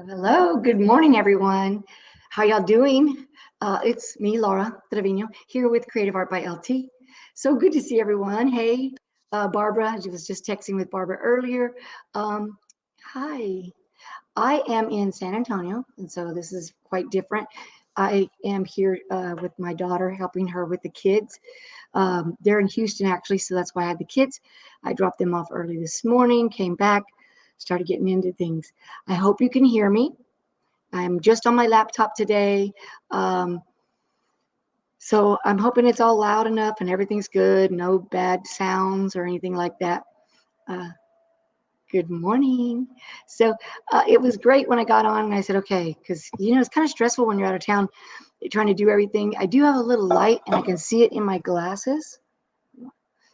Hello, good morning, everyone. How y'all doing? It's me, Laura Trevino, here with Creative Art by LT. So good to see everyone. Hey, Barbara, I was just texting with Barbara earlier. Hi, I am in San Antonio, and so this is quite different. I am here with my daughter, helping her with the kids. They're in Houston, actually, so that's why I had the kids. I dropped them off early this morning, came back, started getting into things. I hope you can hear me. I'm just on my laptop today. So I'm hoping it's all loud enough and everything's good, no bad sounds or anything like that. Good morning. So it was great when I got on and I said, okay, because, it's kind of stressful when you're out of town trying to do everything. I do have a little light and I can see it in my glasses.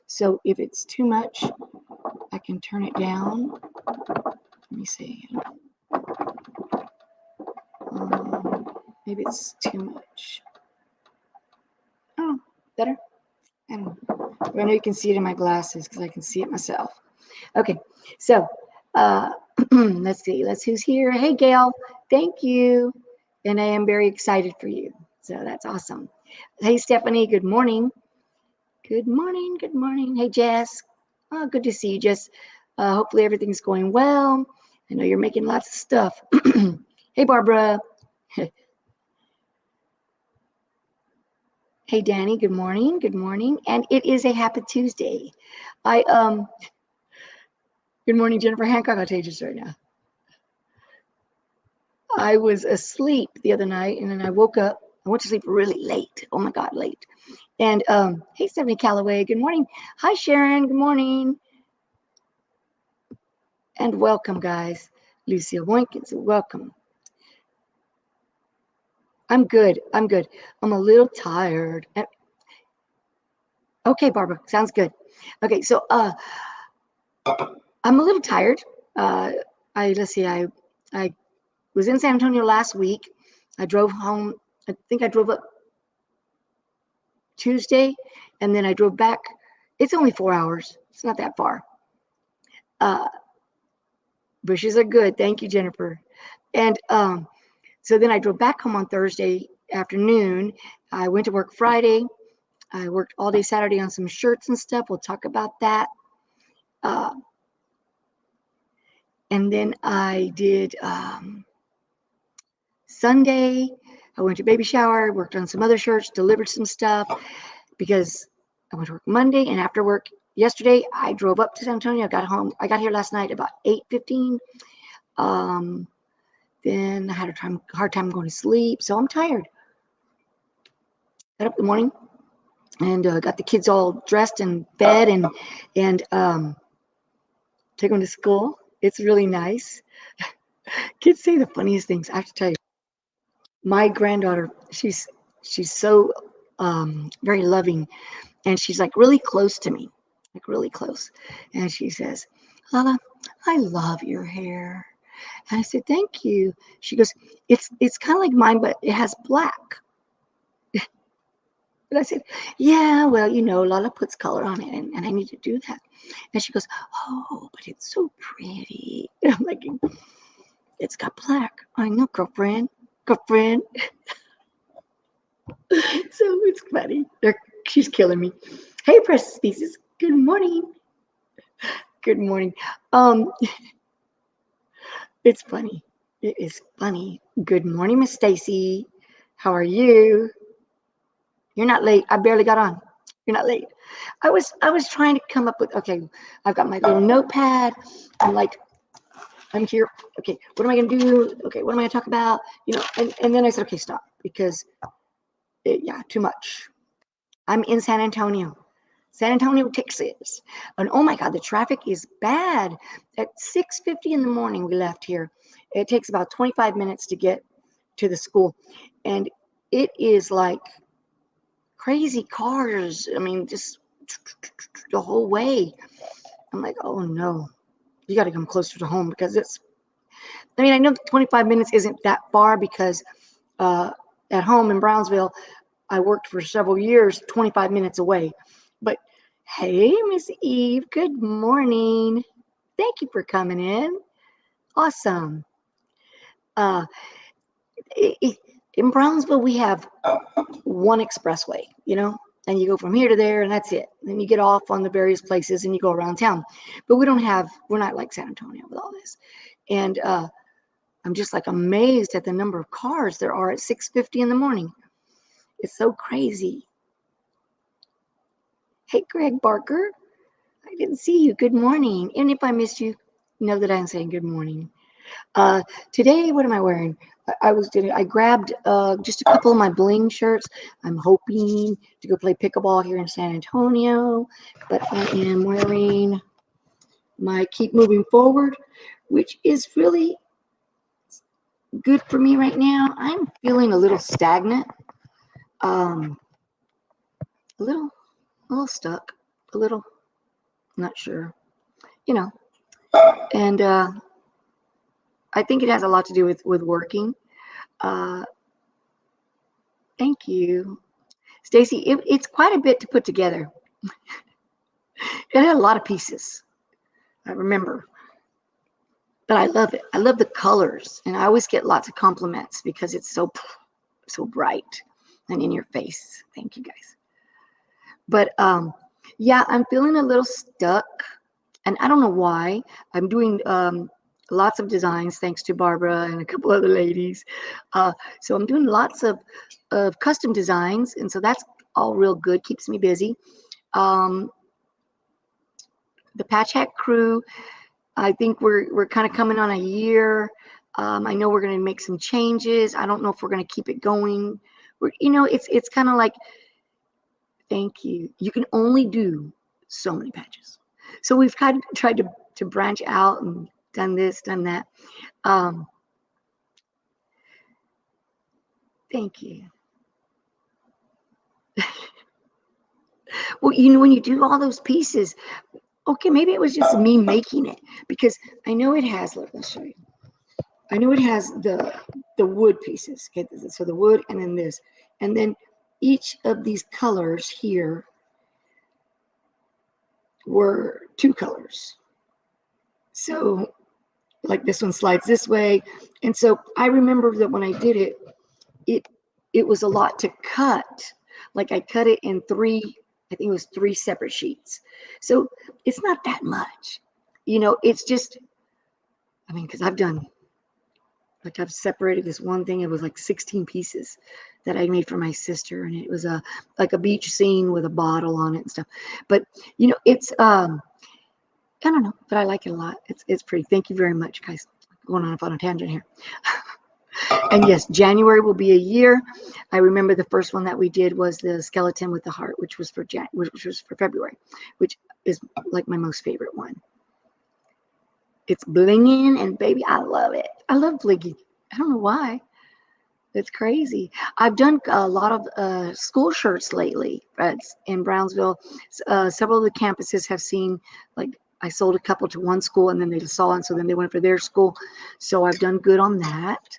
So if it's too much, I can turn it down. Let me see. Maybe it's too much. Oh, better? I don't know. I know you can see it in my glasses because I can see it myself. Okay, so let's see. Who's here. Hey, Gail. Thank you. And I am very excited for you. So that's awesome. Hey, Stephanie. Good morning. Good morning. Good morning. Hey, Jess. Oh, good to see you, Jess. Hopefully everything's going well. I know you're making lots of stuff. Hey, Barbara. Hey, Danny. Good morning. Good morning. And it is a happy Tuesday. Good morning, Jennifer Hancock. I'll tell you just right now. I was asleep the other night, and then I woke up. I went to sleep really late. Oh my God, late. And hey, Stephanie Calloway. Good morning. Hi, Sharon. Good morning. And welcome, guys. Lucia Woinkins, welcome. I'm good. I'm good. I'm a little tired. Okay, Barbara, sounds good. Okay, so I'm a little tired. Let's see. I was in San Antonio last week. I drove home. I think I drove up Tuesday, and then I drove back. It's only 4 hours. It's not that far. Bushes are good. Thank you, Jennifer. And so then I drove back home on Thursday afternoon. I went to work Friday. I worked all day Saturday on some shirts and stuff. We'll talk about that. And then I did Sunday. I went to baby shower, worked on some other shirts, delivered some stuff because I went to work Monday. And after work yesterday, I drove up to San Antonio. I got home. I got here last night about 8:15. Then I had a hard time going to sleep. So I'm tired. Got up in the morning and got the kids all dressed and fed and took them to school. It's really nice. Kids say the funniest things. I have to tell you, my granddaughter, she's so very loving, and she's like really close to me, like really close. And she says, "Lala, I love your hair." And I said, "Thank you." She goes, "It's kind of like mine, but it has black." And I said, "Yeah, well, Lala puts color on it, and I need to do that." And she goes, "Oh, but it's so pretty." And I'm like, "It's got black." I know, girlfriend. So it's funny. She's killing me. Hey, precious pieces. Good morning. Good morning. It's funny. It is funny. Good morning, Miss Stacy. How are you? You're not late. I barely got on. You're not late. I was trying to come up with, okay, I've got my little notepad. I'm here. Okay, what am I going to do? Okay, what am I going to talk about? And then I said, okay, stop, because too much. I'm in San Antonio, Texas. And oh my God, the traffic is bad. At 6:50 in the morning, we left here. It takes about 25 minutes to get to the school. And it is like crazy cars. I mean, just the whole way. I'm like, oh no, you got to come closer to home because I know 25 minutes isn't that far because at home in Brownsville, I worked for several years, 25 minutes away. But hey, Miss Eve, good morning. Thank you for coming in. Awesome. Uh, in Brownsville, we have one expressway, and you go from here to there, and that's it. Then you get off on the various places, and you go around town. But we're not like San Antonio with all this. And I'm just like amazed at the number of cars there are at 6:50 in the morning. It's so crazy. Hey, Greg Barker. I didn't see you. Good morning. And if I missed you, know that I'm saying good morning. Today, what am I wearing? I grabbed just a couple of my bling shirts. I'm hoping to go play pickleball here in San Antonio, but I am wearing my Keep Moving Forward, which is really good for me right now. I'm feeling a little stagnant, a little stuck, a little not sure, and I think it has a lot to do with working. Thank you, Stacy. It's quite a bit to put together. It had a lot of pieces, I remember, but I love it. I love the colors, and I always get lots of compliments because it's so bright and in your face. Thank you, guys. But yeah, I'm feeling a little stuck, and I don't know why. I'm doing lots of designs thanks to Barbara and a couple other ladies. So I'm doing lots of custom designs, and so that's all real good. Keeps me busy. The Patch Hat crew, I think we're kind of coming on a year. I know we're going to make some changes. I don't know if we're going to keep it going. It's kind of like, thank you. You can only do so many patches. So we've kind of tried to branch out and done this, done that. Thank you. Well, when you do all those pieces, okay, maybe it was just me making it, because I know it has, look, I'll show you. I know it has the wood pieces. Okay, so the wood and then this. And then each of these colors here were 2 colors. So like this one slides this way. And so I remember that when I did it, it was a lot to cut. Like I cut it in 3, I think it was 3 separate sheets. So it's not that much, it's just, I mean, because I've separated this one thing. It was like 16 pieces that I made for my sister, and it was like a beach scene with a bottle on it and stuff. But it's I don't know, but I like it a lot. It's pretty. Thank you very much, guys. Going on a tangent here. And yes, January will be a year. I remember the first one that we did was the skeleton with the heart, which was for February, which is like my most favorite one. It's blinging, and baby, I love it. I love blinging. I don't know why. It's crazy. I've done a lot of school shirts lately in Brownsville. Several of the campuses have seen, like, I sold a couple to one school, and then they saw it, and so then they went for their school. So I've done good on that.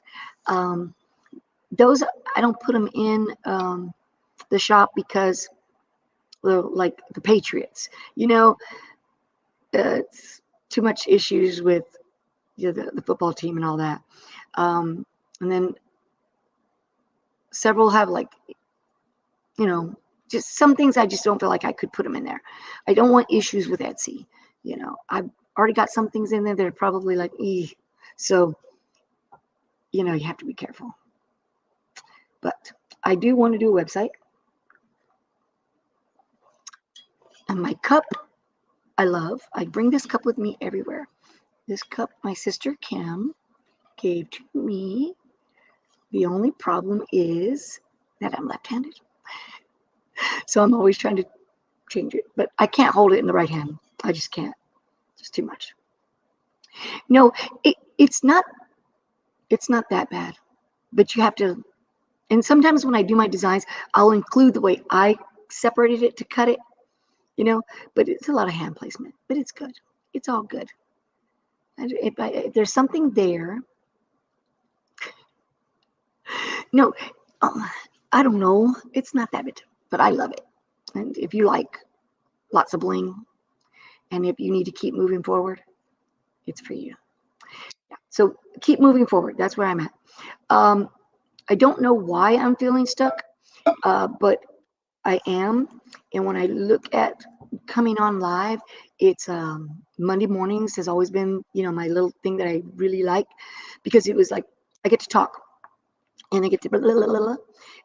Those, I don't put them in the shop because, well, like the Patriots, it's too much issues with the football team and all that. And then several have, like, just some things I just don't feel like I could put them in there. I don't want issues with Etsy. I've already got some things in there that are probably like, so, you have to be careful. But I do want to do a website. And my cup, I love. I bring this cup with me everywhere. This cup my sister Kim gave to me. The only problem is that I'm left-handed. So I'm always trying to change it. But I can't hold it in the right hand. I just can't. It's too much. No, it's not that bad. But you have to, and sometimes when I do my designs, I'll include the way I separated it to cut it, but it's a lot of hand placement. But it's good. It's all good. If there's something there, no, I don't know. It's not that bad, but I love it. And if you like lots of bling, and if you need to keep moving forward, it's for you. Yeah. So keep moving forward. That's where I'm at. I don't know why I'm feeling stuck, but I am. And when I look at coming on live, it's Monday mornings has always been, my little thing that I really like, because it was like I get to talk and I get to blah, blah, blah, blah,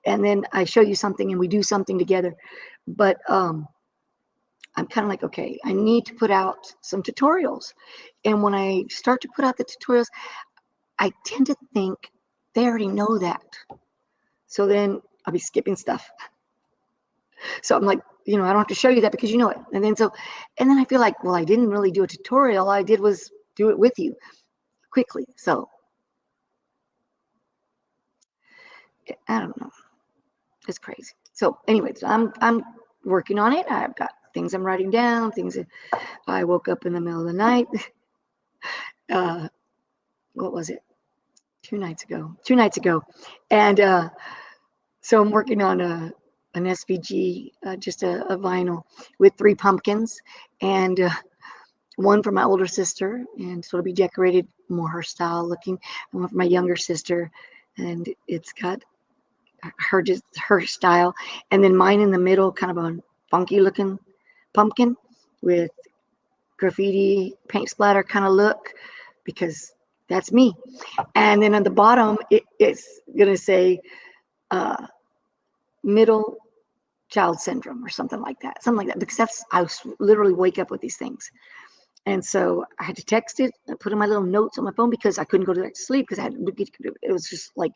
and then I show you something and we do something together. But I'm kind of like, okay, I need to put out some tutorials. And when I start to put out the tutorials, I tend to think they already know that. So then I'll be skipping stuff. So I'm like, I don't have to show you that because you know it. And then I feel like, well, I didn't really do a tutorial. All I did was do it with you quickly. So I don't know. It's crazy. So anyways, I'm working on it. I've got things I'm writing down, things that I woke up in the middle of the night. What was it? 2 nights ago. And so I'm working on an SVG, just a vinyl with 3 pumpkins, and one for my older sister, and so it'll be decorated more her style looking, and one for my younger sister, and it's got her style, and then mine in the middle, kind of a funky looking pumpkin with graffiti paint splatter kind of look, because that's me. And then on the bottom it's gonna say middle child syndrome or something like that, because I literally wake up with these things. And so I had to text it and put in my little notes on my phone because I couldn't go to sleep because it was just like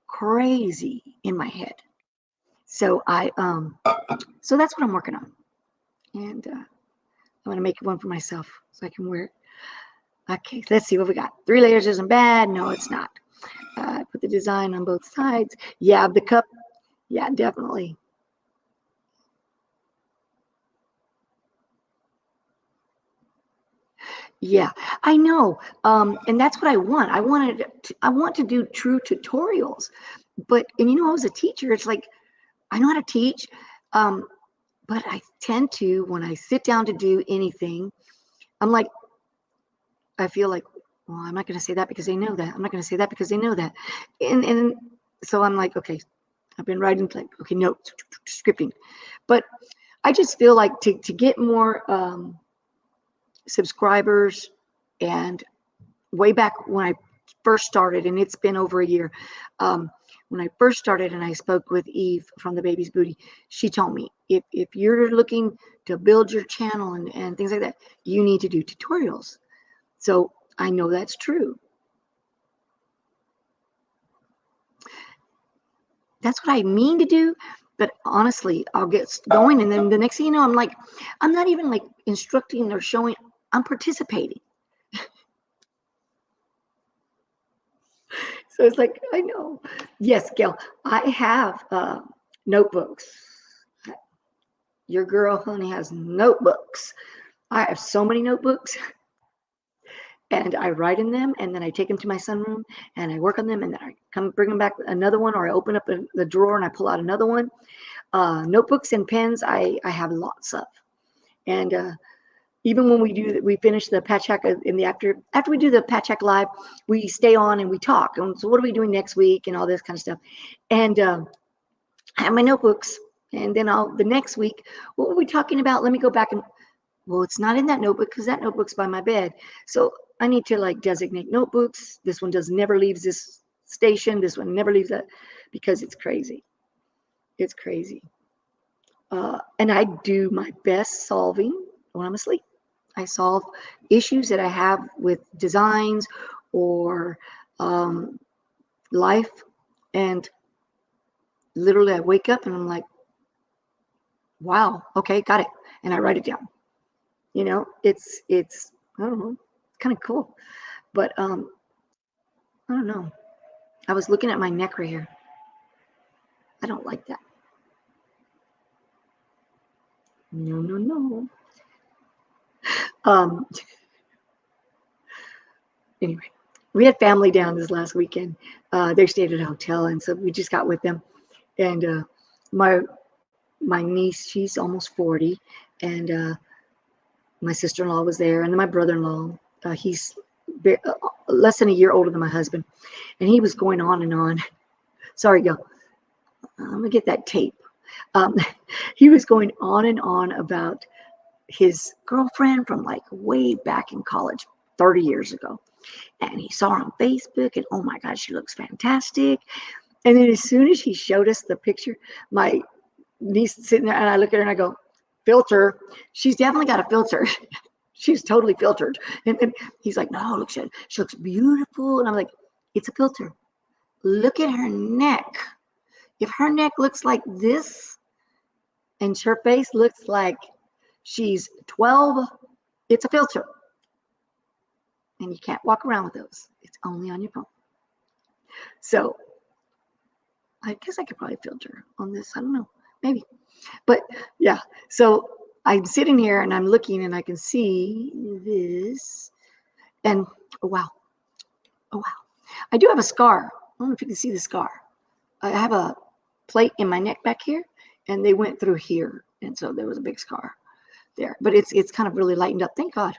crazy in my head. So so that's what I'm working on. And I'm gonna make one for myself so I can wear it. Okay, let's see what we got. 3 layers isn't bad. No, it's not. Put the design on both sides. Yeah, the cup. Yeah, definitely. Yeah, I know. And that's what I want. I want to do true tutorials. But I was a teacher. It's like I know how to teach, but I tend to, when I sit down to do anything, I'm like, I feel like, well, I'm not going to say that because they know that. I'm not going to say that because they know that. And so I'm like, okay, I've been writing, like, okay, no, scripting. But I just feel like to get more subscribers, and way back when I first started, and it's been over a year, when I first started and I spoke with Eve from The Baby's Booty, she told me, if you're looking to build your channel and things like that, you need to do tutorials. So I know that's true. That's what I mean to do. But honestly, I'll get going, and then the next thing you know, I'm like, I'm not even like instructing or showing, I'm participating. So it's like, I know. Yes, Gail, I have notebooks. Your girl, honey, has notebooks. I have so many notebooks, and I write in them, and then I take them to my sunroom, and I work on them, and then I come bring them back another one, or I open up the drawer and I pull out another one. Notebooks and pens, I have lots of. And even when we finish the Patch Hack in the after we do the Patch Hack live, we stay on and we talk. And so what are we doing next week and all this kind of stuff. And I have my notebooks, and then the next week, what were we talking about? Let me go back and, well, it's not in that notebook because that notebook's by my bed. So I need to like designate notebooks. This one never leaves this station. This one never leaves that, because it's crazy. It's crazy. And I do my best solving when I'm asleep. I solve issues that I have with designs or life, and literally I wake up and I'm like, wow, okay, got it. And I write it down. It's I don't know, it's kind of cool. But I don't know. I was looking at my neck right here. I don't like that. No. Anyway, we had family down this last weekend. They stayed at a hotel, and so we just got with them. And my niece, she's almost 40, and my sister-in-law was there, and then my brother-in-law, he's less than a year older than my husband. And he was going on and on. Sorry, y'all. I'm going to get that tape. He was going on and on about his girlfriend from like way back in college, 30 years ago. And he saw her on Facebook, and oh my God, she looks fantastic. And then as soon as he showed us the picture, my niece sitting there, and I look at her and I go, filter. She's definitely got a filter. She's totally filtered. And he's like, no, look, she looks beautiful. And I'm like, it's a filter. Look at her neck. If her neck looks like this and her face looks like she's 12, it's a filter. And you can't walk around with those. It's only on your phone. So I guess I could probably filter on this. I don't know, maybe. But yeah, so I'm sitting here and I'm looking and I can see this. And oh wow. Oh wow. I do have a scar. I don't know if you can see the scar. I have a plate in my neck back here, and they went through here. And so there was a big scar there. But it's kind of really lightened up. Thank God.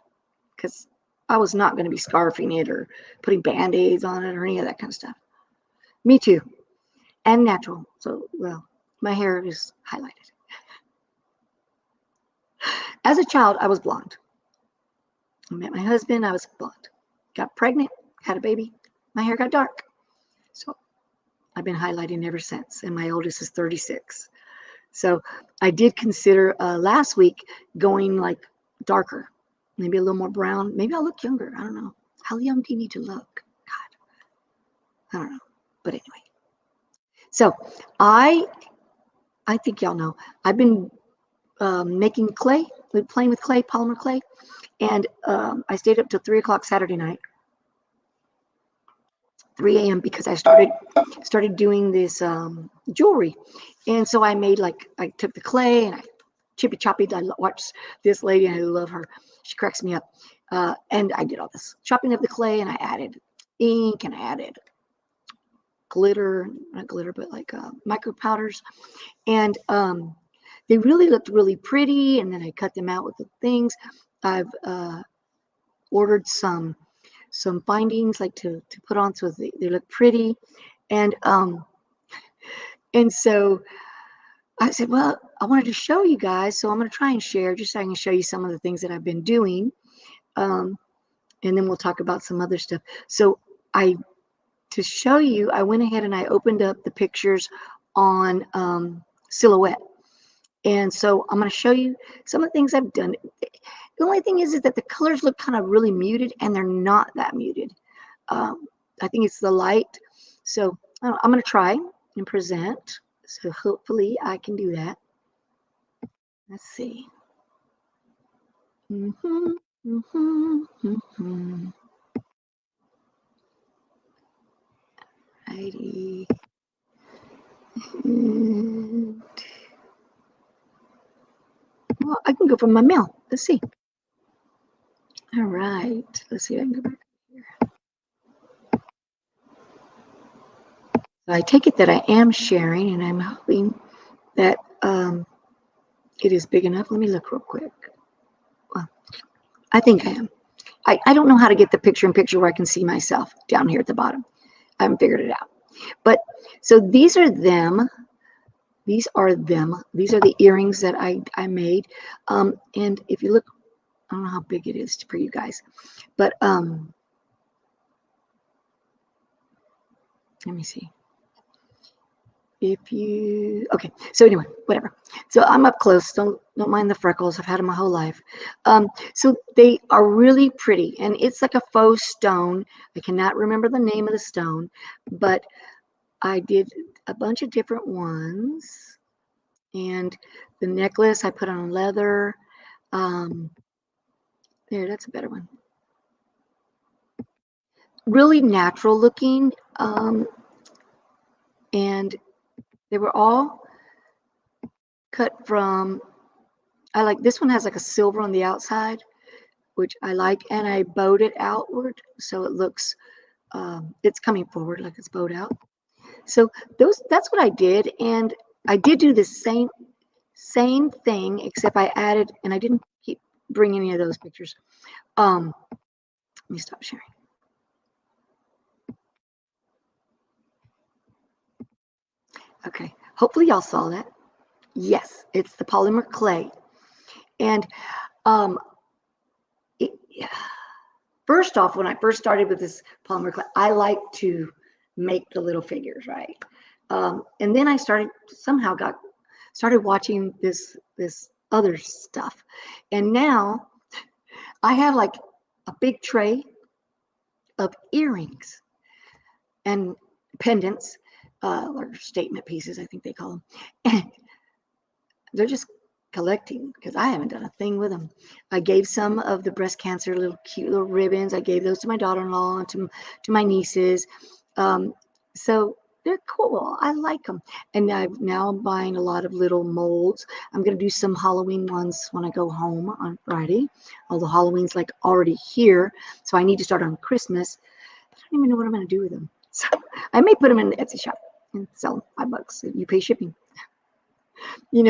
Because I was not going to be scarfing it or putting Band-Aids on it or any of that kind of stuff. Me too. And natural. So, well, my hair is highlighted. As a child, I was blonde. I met my husband. I was blonde. Got pregnant. Had a baby. My hair got dark. So I've been highlighting ever since. And my oldest is 36. So I did consider last week going like darker. Maybe a little more brown. Maybe I'll look younger. I don't know. How young do you need to look? God, I don't know. But anyway. So I think y'all know. I've been making clay, playing with clay, polymer clay. And I stayed up till 3 o'clock Saturday night. 3 a.m. because I started doing this jewelry. And so I made I took the clay and I chippy choppy. I watched this lady and I love her. She cracks me up. And I did all this chopping of the clay and I added ink and I added glitter, not glitter, but like micro powders. And they really looked really pretty. And then I cut them out with the things. I've ordered some bindings like to put on so they look pretty. And so I said, well, I wanted to show you guys, so I'm going to try and share just so I can show you some of the things that I've been doing. And then we'll talk about some other stuff. So to show you, I went ahead and I opened up the pictures on Silhouette. And so I'm going to show you some of the things I've done. The only thing is that the colors look kind of really muted, and they're not that muted. I think it's the light. So I'm going to try and present. So hopefully I can do that. Let's see. Righty. And, well, I can go from my mail. Let's see. All right. Let's see if I can go back here. So I take it that I am sharing, and I'm hoping that it is big enough. Let me look real quick. Well, I think I am. I don't know how to get the picture-in-picture where I can see myself down here at the bottom. I haven't figured it out. But so these are them. These are them. These are the earrings that I made. And if you look, I don't know how big it is for you guys, but let me see. Okay, so anyway, whatever. So I'm up close. Don't mind the freckles. I've had them my whole life. So they are really pretty, and it's like a faux stone. I cannot remember the name of the stone, but I did a bunch of different ones. And the necklace I put on leather. There, that's a better one. Really natural looking. And they were all cut from, I like this one has like a silver on the outside, which I like, and I bowed it outward so it looks, it's coming forward like it's bowed out. So that's what I did, and I did do the same thing, except I added, and I didn't bring any of those pictures. Let me stop sharing. Okay, hopefully y'all saw that. Yes, it's the polymer clay. And um, it, first off, when I first started with this polymer clay, I like to make the little figures, right? And then I started watching this other stuff, and now I have like a big tray of earrings and pendants, or statement pieces, I think they call them, and they're just collecting because I haven't done a thing with them. I gave some of the breast cancer cute little ribbons. I gave those to my daughter-in-law and to my nieces. So they're cool. I like them. And now I'm buying a lot of little molds. I'm going to do some Halloween ones when I go home on Friday. Although Halloween's like already here, so I need to start on Christmas. I don't even know what I'm going to do with them. So I may put them in the Etsy shop and sell them $5. You pay shipping.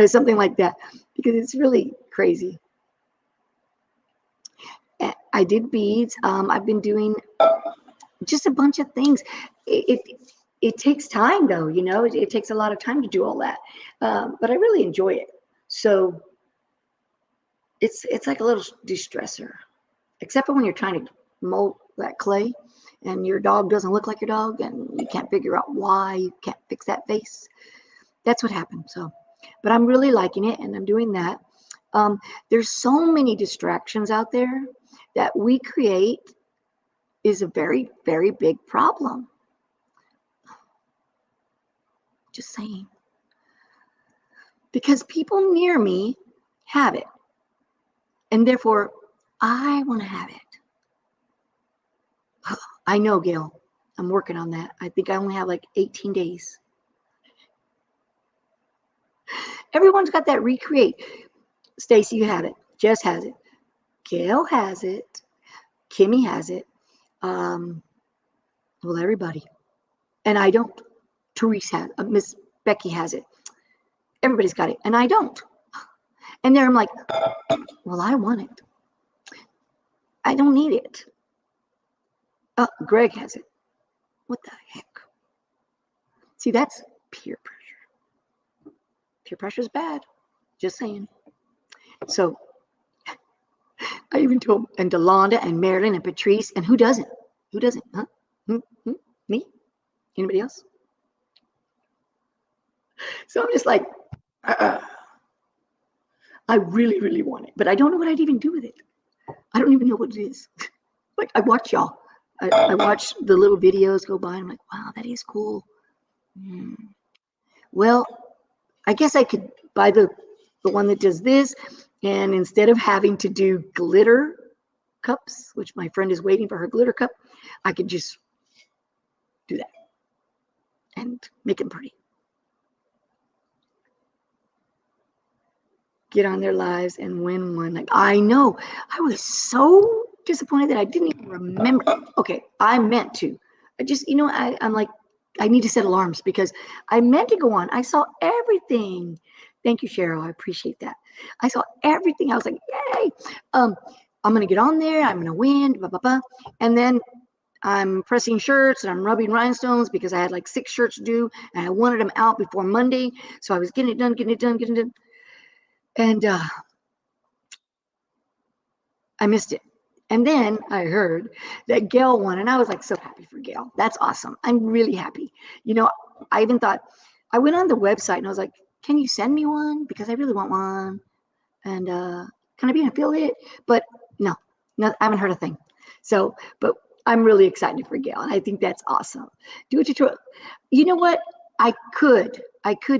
Something like that, because it's really crazy. I did beads. I've been doing just a bunch of things. It takes time, though. It takes a lot of time to do all that, but I really enjoy it. So it's like a little de-stressor, except for when you're trying to mold that clay and your dog doesn't look like your dog and you can't figure out why you can't fix that face. That's what happened. So, but I'm really liking it, and I'm doing that. There's so many distractions out there that we create is a very, very big problem. Just saying. Because people near me have it, and therefore I want to have it. I know, Gail. I'm working on that. I think I only have like 18 days. Everyone's got that recreate. Stacy, you have it. Jess has it. Gail has it. Kimmy has it. Well, everybody. And I don't. Therese has it. Miss Becky has it. Everybody's got it. And I don't. And there I'm like, well, I want it. I don't need it. Greg has it. What the heck? See, that's peer pressure. Peer pressure is bad. Just saying. So I even told, and Delonda and Marilyn and Patrice, and who doesn't? Who doesn't? Huh? Me? Anybody else? So I'm just like, I really, really want it, but I don't know what I'd even do with it. I don't even know what it is. Like, I watch y'all. I watch the little videos go by, and I'm like, wow, that is cool. Well, I guess I could buy the one that does this, and instead of having to do glitter cups, which my friend is waiting for her glitter cup, I could just do that and make them pretty. Get on their lives and win one. Like, I know. I was so disappointed that I didn't even remember. Okay, I meant to. I just, I'm like, I need to set alarms because I meant to go on. I saw everything. Thank you, Cheryl. I appreciate that. I saw everything. I was like, yay. I'm going to get on there. I'm going to win. Blah, blah, blah. And then I'm pressing shirts and I'm rubbing rhinestones because I had like 6 shirts to do and I wanted them out before Monday. So I was getting it done. And I missed it. And then I heard that Gail won, and I was like so happy for Gail. That's awesome. I'm really happy. I even thought, I went on the website and I was like, can you send me one? Because I really want one. And can I be an affiliate? But no, I haven't heard a thing. So, but I'm really excited for Gail, and I think that's awesome. Do a tutorial. You know what? I could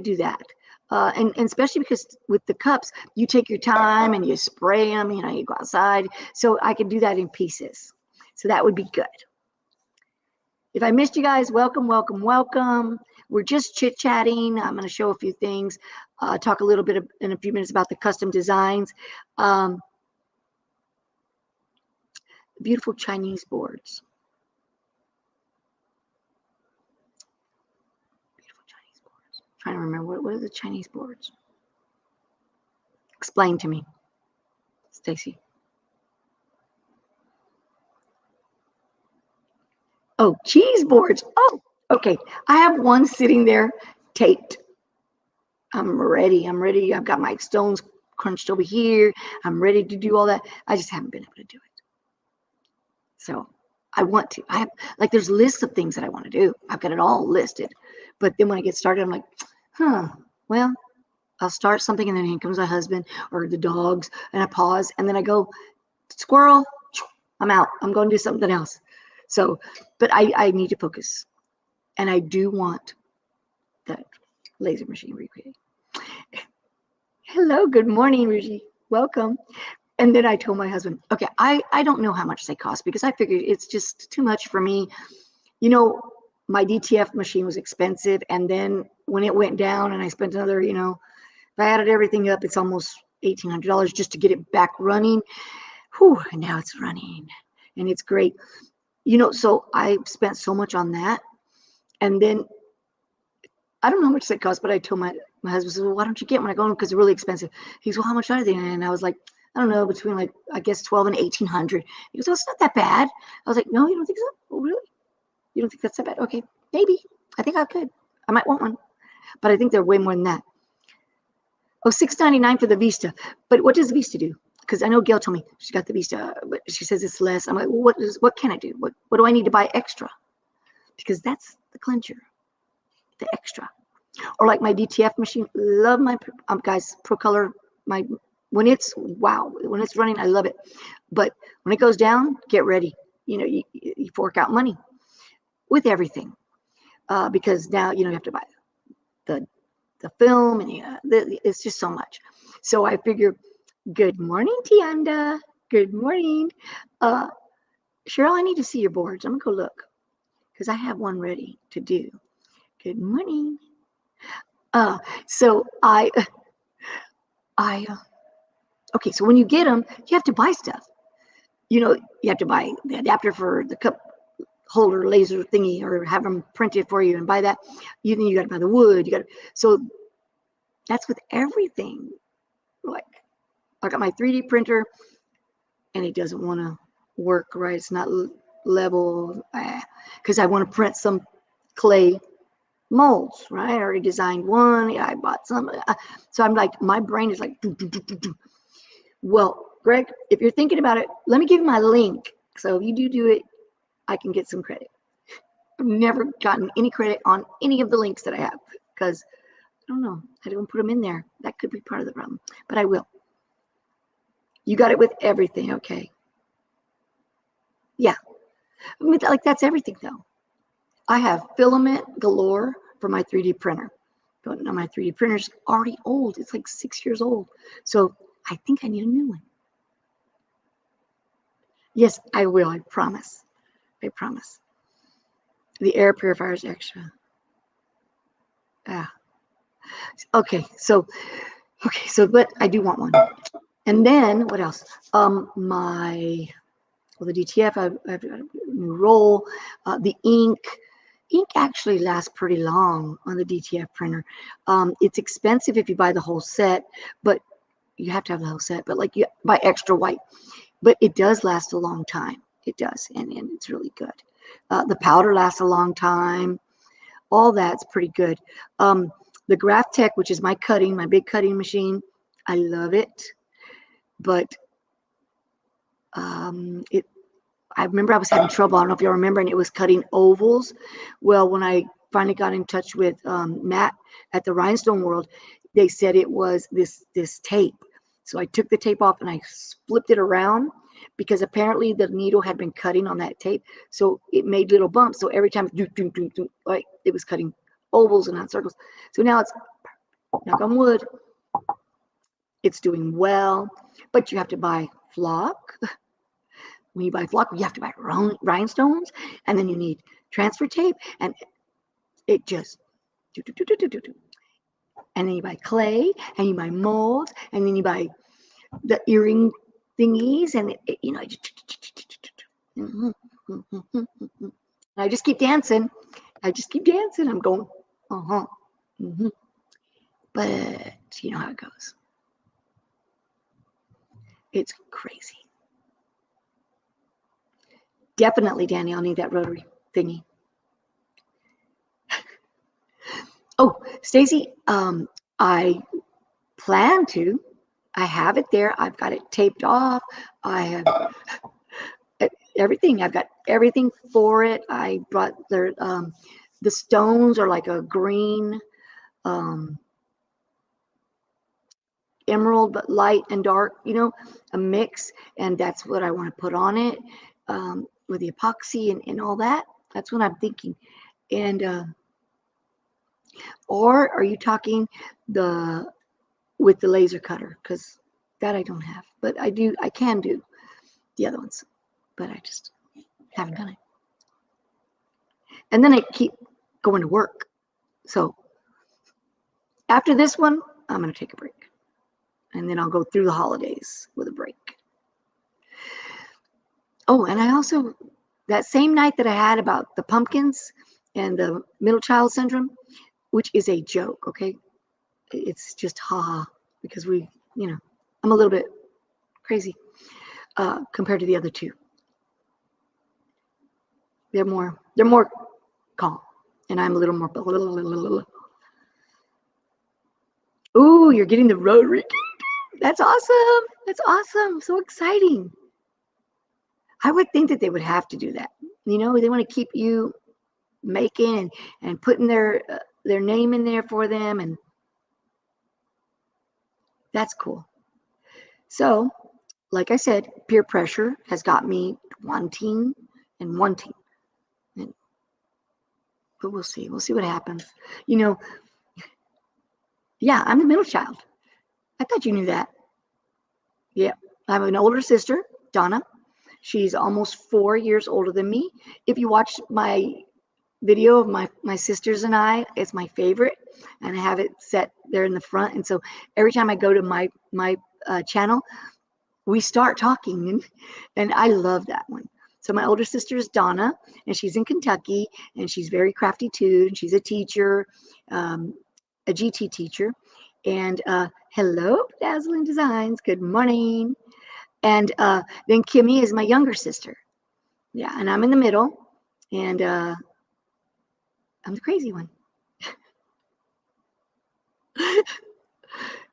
do that. And especially because with the cups, you take your time and you spray them, you go outside. So I could do that in pieces. So that would be good. If I missed you guys, welcome, welcome, welcome. We're just chit-chatting. I'm going to show a few things, talk a little bit in a few minutes about the custom designs. Beautiful Chinese boards. Trying to remember what are the Chinese boards? Explain to me, Stacy. Oh, cheese boards. Oh, okay. I have one sitting there taped. I'm ready. I'm ready. I've got my stones crunched over here. I'm ready to do all that. I just haven't been able to do it. So I want to. I have, like, there's lists of things that I want to do. I've got it all listed. But then when I get started, I'm like, well, I'll start something, and then here comes my husband or the dogs, and I pause, and then I go, squirrel, I'm out. I'm going to do something else. So, but I need to focus. And I do want that laser machine recreate. Hello, good morning, Ruji. Welcome. And then I told my husband, okay, I don't know how much they cost because I figured it's just too much for me. You know, my DTF machine was expensive. And then when it went down and I spent another, if I added everything up, it's almost $1,800 just to get it back running. Whew, and now it's running and it's great. So I spent so much on that. And then I don't know how much that cost, but I told my husband, said, well, why don't you get one? I go, because they're really expensive. He goes, well, how much are they? And I was like, I don't know, between like, I guess 12 and 1,800. He goes, oh, it's not that bad. I was like, no, you don't think so? Oh, really? You don't think that's that bad? Okay, maybe. I think I could. I might want one. But I think they're way more than that. Oh, $6.99 for the Vista. But what does Vista do? Because I know Gail told me she got the Vista, but she says it's less. I'm like, well, what can I do? What do I need to buy extra? Because that's the clincher, the extra. Or like my DTF machine, love my guys, PROCOLOR. When it's running, I love it. But when it goes down, get ready. You fork out money with everything because now you have to buy the film and it's just so much. So I figure, good morning, Tianda. Good morning. Cheryl, I need to see your boards. I'm gonna go look because I have one ready to do. Good morning. So okay, so when you get them, you have to buy stuff. You have to buy the adapter for the cup holder laser thingy or have them printed for you and buy that. Then you got to buy the wood. So that's with everything. Like I got my 3D printer and it doesn't want to work right. It's not level because I want to print some clay molds, right? I already designed one. I bought some. So I'm like, my brain is like, do. Well, Greg, if you're thinking about it, let me give you my link. So if you do it, I can get some credit. I've never gotten any credit on any of the links that I have because I don't know. I don't put them in there. That could be part of the problem, but I will. You got it with everything, okay? Yeah. Like that's everything though. I have filament galore for my 3D printer. But now my 3D printer's already old. It's like 6 years old. So I think I need a new one. Yes, I will. I promise. I promise. The air purifier is extra. Okay, so but I do want one. And then what else? The DTF, I have a new roll. The ink actually lasts pretty long on the DTF printer. It's expensive if you buy the whole set, but you have to have the whole set. But like you buy extra white, but it does last a long time. It does, and it's really good. The powder lasts a long time. All that's pretty good. The Graph Tech, which is my big cutting machine, I love it. But I remember I was having trouble. I don't know if you remember, and it was cutting ovals. Well, when I finally got in touch with Matt at the Rhinestone World, they said it was this tape. So I took the tape off and I flipped it around because apparently the needle had been cutting on that tape. So it made little bumps. So every time, like it was cutting ovals and not circles. So now it's, knock on wood, it's doing well. But you have to buy flock. When you buy flock, you have to buy rhinestones, and then you need transfer tape, and it just and then you buy clay, and you buy molds, and then you buy the earring thingies, and I just keep dancing. I'm going, but you know how it goes. It's crazy. Definitely, Danny, I'll need that rotary thingy. Oh, Stacy, I plan to. I have it there. I've got it taped off. I have everything. I've got everything for it. I brought the stones are like a green, emerald, but light and dark, a mix. And that's what I want to put on it, with the epoxy and all that. That's what I'm thinking. And, or are you talking with the laser cutter? Because that I don't have, but I can do the other ones, but I just haven't done it. And then I keep going to work. So after this one, I'm going to take a break. And then I'll go through the holidays with a break. Oh, and I also, that same night that I had about the pumpkins and the middle child syndrome, which is a joke, okay? It's just haha, because I'm a little bit crazy compared to the other two. They're more calm, and I'm a little more. Ooh, you're getting the rotary. That's awesome. That's awesome. So exciting. I would think that they would have to do that. They want to keep you making and putting their name in there for them, and that's cool. So, like I said, peer pressure has got me wanting. But we'll see. We'll see what happens. Yeah, I'm the middle child. I thought you knew that. Yeah, I have an older sister, Donna. She's almost 4 years older than me. If you watch my video of my sisters and I, it's my favorite, and I have it set there in the front. And so every time I go to my channel, we start talking, and I love that one. So my older sister is Donna, and she's in Kentucky, and she's very crafty too, and she's a teacher, a GT teacher. And hello, Dazzling Designs. Good morning. And then Kimmy is my younger sister. Yeah, and I'm in the middle, and I'm the crazy one.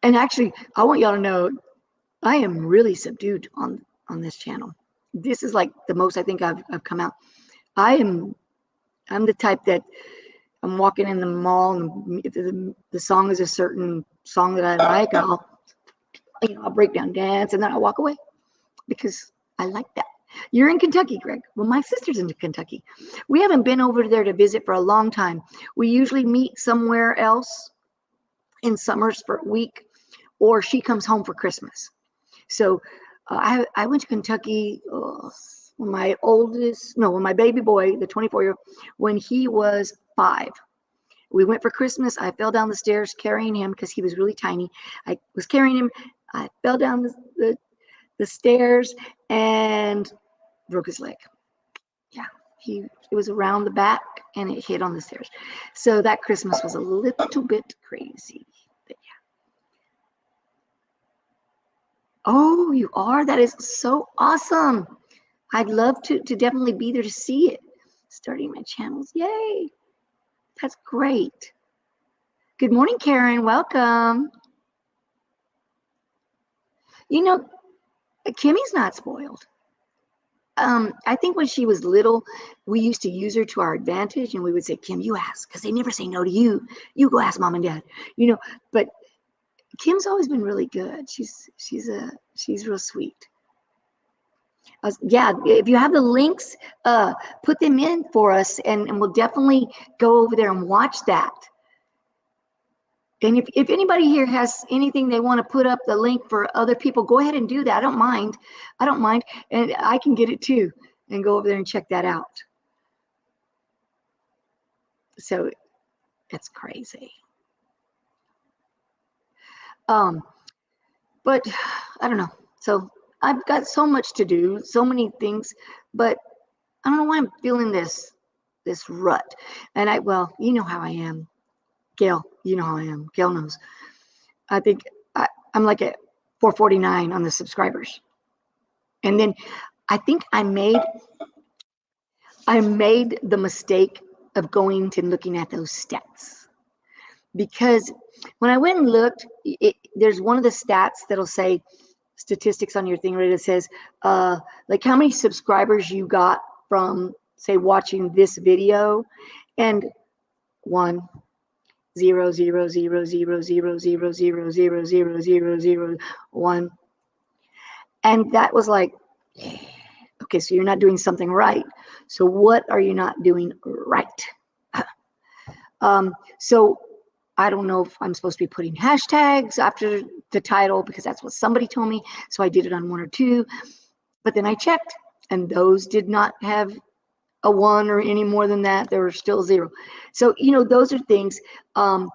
And actually, I want y'all to know I am really subdued on this channel. This is like the most I think I've come out. I'm the type that I'm walking in the mall, and if the song is a certain song that I like, I'll break down dance, and then I'll walk away because I like that. You're in Kentucky, Greg. Well, my sister's in Kentucky. We haven't been over there to visit for a long time. We usually meet somewhere else in summers for a week, or she comes home for Christmas. So I went to Kentucky when my baby boy, the 24-year-old, when he was 5. We went for Christmas. I fell down the stairs carrying him because he was really tiny. I was carrying him. I fell down the stairs and broke his leg. Yeah, it was around the back and it hit on the stairs. So that Christmas was a little bit crazy. But yeah. Oh, you are? That is so awesome. I'd love to definitely be there to see it. Starting my channels. Yay. That's great. Good morning, Karen. Welcome. Kimmy's not spoiled. I think when she was little, we used to use her to our advantage, and we would say, Kim, you ask, because they never say no to you. You go ask mom and dad. But Kim's always been really good. She's real sweet. Yeah, if you have the links, put them in for us, and we'll definitely go over there and watch that. And if anybody here has anything they want to put up the link for other people, go ahead and do that. I don't mind. And I can get it too and go over there and check that out. So it's crazy. But I don't know. So I've got so much to do, so many things, but I don't know why I'm feeling this rut. And you know how I am. Gail, you know how I am. Gail knows. I think I'm like at 449 on the subscribers. And then I think I made the mistake of going to looking at those stats. because when I went and looked, there's one of the stats that'll say statistics on your thing, right? It says like how many subscribers you got from, say, watching this video, and 1, 0, 0, 0, 0, 0, 0, 0, 0, 0, 0, 0, 1. And that was like, okay, so you're not doing something right. So what are you not doing right? So I don't know if I'm supposed to be putting hashtags after the title because that's what somebody told me. So I did it on 1 or 2, but then I checked and those did not have a 1 or any more than that. There were still 0. So, those are things. So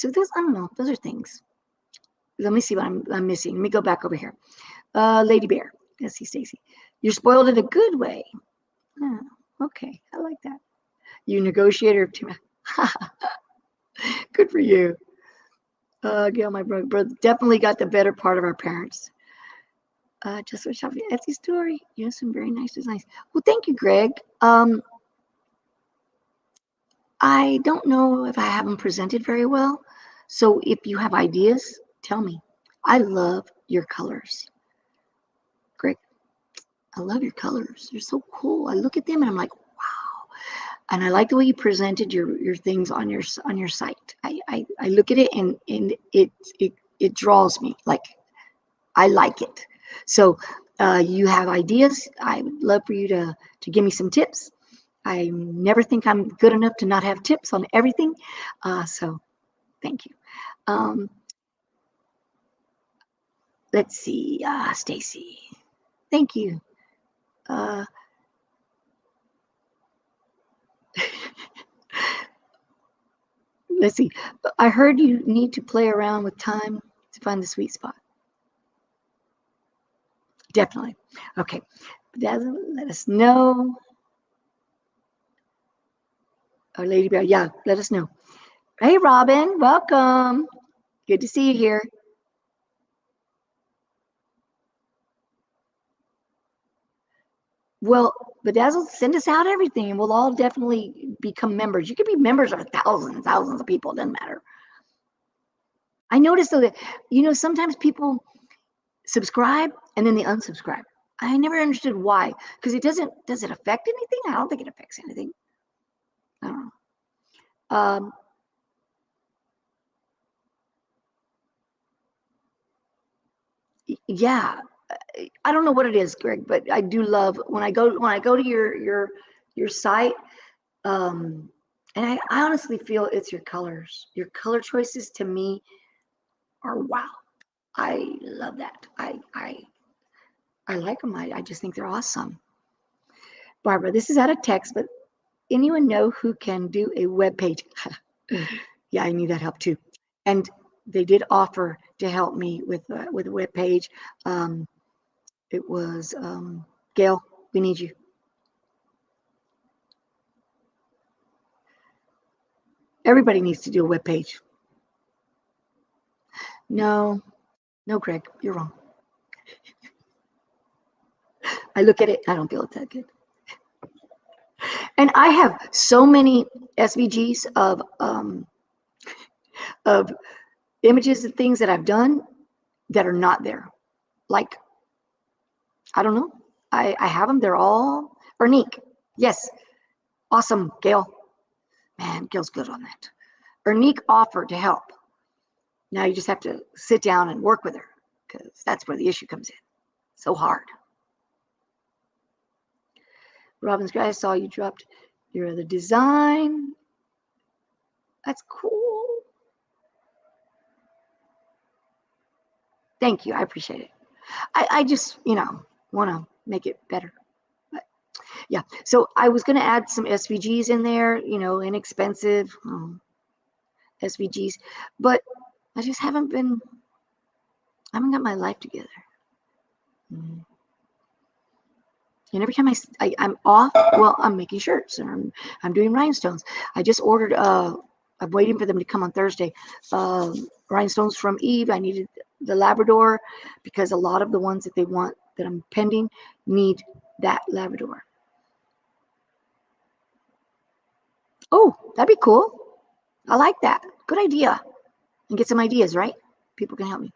those, I don't know, those are things. Let me see what I'm missing. Let me go back over here. Lady Bear. Let's see, Stacy. You're spoiled in a good way. Oh, okay, I like that. You negotiator. Good for you. Gail, my brother definitely got the better part of our parents. Just wish I had Etsy story. You know, some very nice designs. Well, thank you, Greg. I don't know if I have them presented very well. So if you have ideas, tell me. I love your colors. Greg, I love your colors. They're so cool. I look at them and I'm like, wow. And I like the way you presented your things on your site. I look at it and it draws me. Like, I like it. So you have ideas. I would love for you to give me some tips. I never think I'm good enough to not have tips on everything. So thank you. Let's see, Stacy. Thank you. Let's see. I heard you need to play around with time to find the sweet spot. Definitely. Okay. Let us know. Oh, Lady Bear. Yeah, let us know. Hey, Robin. Welcome. Good to see you here. Well, Bedazzle, send us out everything, and we'll all definitely become members. You could be members of thousands of people. It doesn't matter. I noticed, though, that, sometimes people subscribe and then they unsubscribe. I never understood why. Because does it affect anything? I don't think it affects anything. I don't know. Yeah. I don't know what it is, Greg, but I do love when I go to your site, and I honestly feel it's your colors. Your color choices to me are wow. I love that. I like them. I just think they're awesome. Barbara, this is out of text, but anyone know who can do a web page? Yeah, I need that help too. And they did offer to help me with a web page. It was Gail. We need you. Everybody needs to do a web page. No, Greg, you're wrong. I look at it, I don't feel it that good. And I have so many SVGs of images and things that I've done that are not there. Like, I don't know. I have them. They're all Ernique. Yes. Awesome, Gail. Man, Gail's good on that. Ernique offered to help. Now you just have to sit down and work with her because that's where the issue comes in. So hard. Robin's guy, I saw you dropped your other design. That's cool. Thank you. I appreciate it. I just, want to make it better. But yeah. So I was going to add some SVGs in there, inexpensive SVGs, but I just haven't got my life together. And every time I'm off, well, I'm making shirts and I'm doing rhinestones. I just ordered, I'm waiting for them to come on Thursday. Rhinestones from Eve. I needed the Labrador because a lot of the ones that they want that I'm pending need that Labrador. Oh, that'd be cool. I like that. Good idea. And get some ideas, right? People can help me.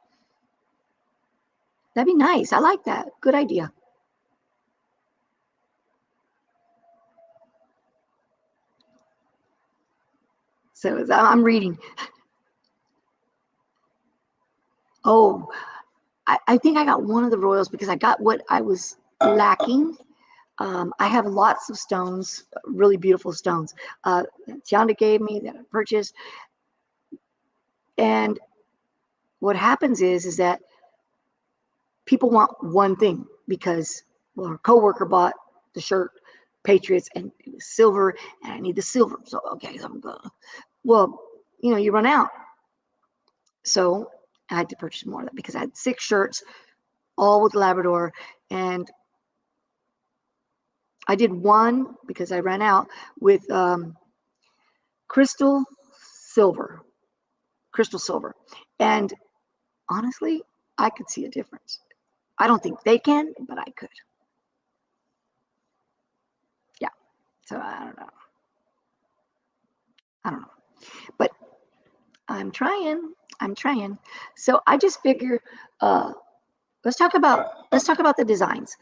That'd be nice. I like that. Good idea. So I'm reading. Oh, I think I got one of the royals because I got what I was lacking. I have lots of stones, really beautiful stones. Tianda gave me that I purchased. And what happens is that people want one thing because, well, our coworker bought the shirt, Patriots, and it was silver, and I need the silver. So, okay, so I'm going. Well, you run out. So I had to purchase more of that because I had 6 shirts, all with Labrador, and I did one because I ran out with crystal silver, and honestly, I could see a difference. I don't think they can, but I could. Yeah. So I don't know, but I'm trying. So I just figure, let's talk about the designs.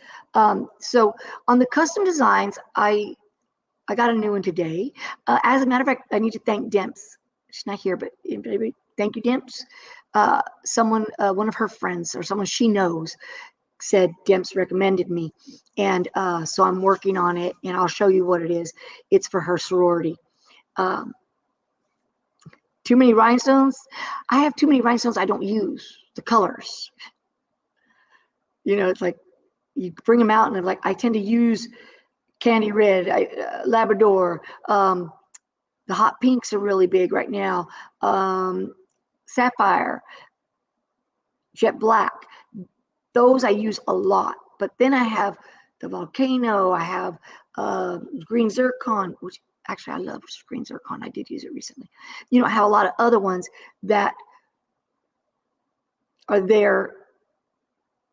So on the custom designs, I got a new one today. As a matter of fact, I need to thank Demps. She's not here, but thank you, Demps. Someone, one of her friends or someone she knows said Demps recommended me. And so I'm working on it, and I'll show you what it is. It's for her sorority. Too many rhinestones? I have too many rhinestones I don't use. The colors. It's like you bring them out, and like I tend to use candy red, Labrador. The hot pinks are really big right now. Sapphire, jet black. Those I use a lot. But then I have the volcano. I have green zircon, which actually I love green zircon. I did use it recently. I have a lot of other ones that are there,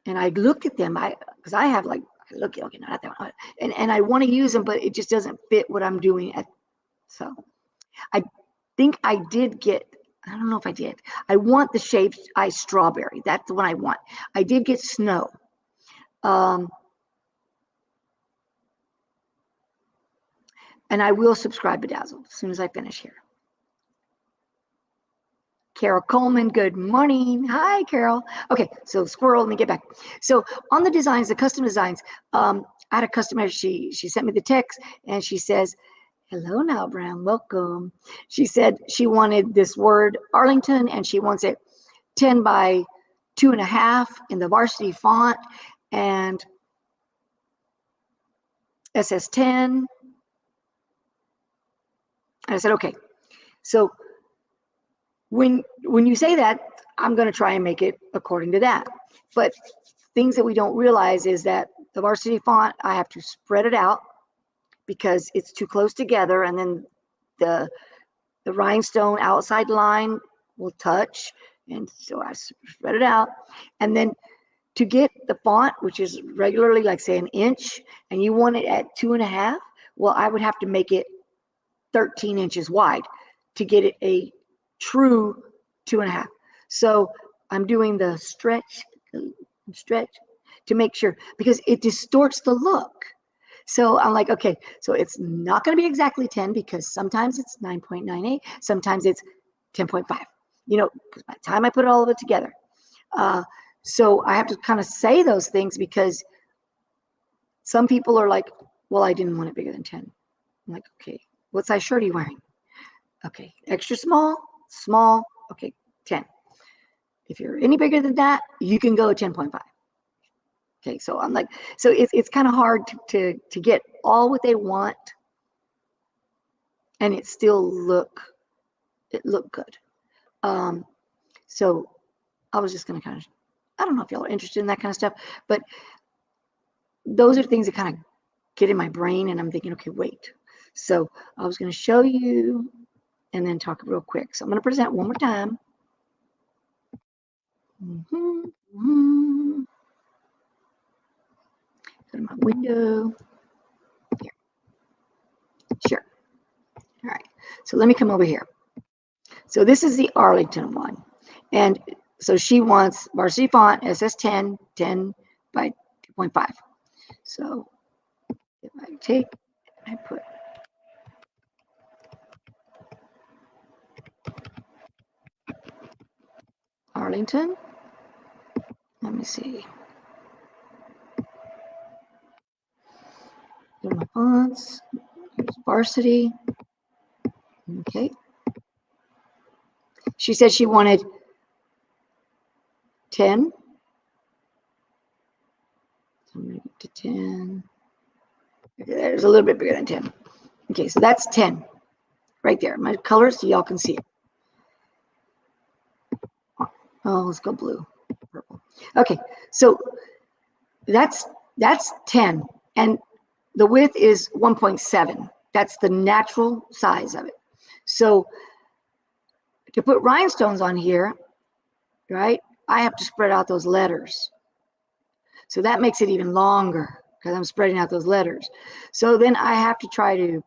and I look at them. Because I have okay, not that one, and I want to use them, but it just doesn't fit what I'm doing. So I think I did get. I don't know if I did. I want the shaped ice strawberry. That's the one I want. I did get snow. And I will subscribe Bedazzled as soon as I finish here. Carol Coleman, good morning. Hi, Carol. Okay, so squirrel, let me get back. So on the designs, the custom designs, I had a customer, she sent me the text, and she says, hello now, Brown, welcome. She said she wanted this word Arlington, and she wants it 10 by 2.5 in the varsity font, and SS10. And I said, okay. So when you say that, I'm going to try and make it according to that. But things that we don't realize is that the varsity font, I have to spread it out because it's too close together, and then the rhinestone outside line will touch, and so I spread it out. And then to get the font, which is regularly like say an inch, and you want it at 2.5, well, I would have to make it 13 inches wide to get it a true 2.5. So I'm doing the stretch to make sure, because it distorts the look. So I'm like, okay, so it's not going to be exactly 10 because sometimes it's 9.98, sometimes it's 10.5, because by the time I put all of it together. So I have to kind of say those things because some people are like, well, I didn't want it bigger than 10. I'm like, okay, what size shirt are you wearing? Okay, extra small, okay, 10. If you're any bigger than that, you can go 10.5. Okay, so I'm like, so it's kind of hard to get all what they want and it still look good. So I was just gonna kind of, I don't know if y'all are interested in that kind of stuff, but those are things that kind of get in my brain, and I'm thinking, okay, wait. So I was gonna show you and then talk real quick. So I'm gonna present one more time. Go to my window. Here. Sure. All right. So let me come over here. So this is the Arlington one. And so she wants varsity font, SS10, 10 by 2.5. So if I put Arlington, let me see. Go to my fonts, here's varsity. Okay. She said she wanted 10. So I'm going to get to 10. There's a little bit bigger than 10. Okay, so that's 10 right there. My colors, so y'all can see it. Oh, let's go blue, purple. Okay, so that's 10, and the width is 1.7. That's the natural size of it. So to put rhinestones on here, right, I have to spread out those letters. So that makes it even longer because I'm spreading out those letters. So then I have to try to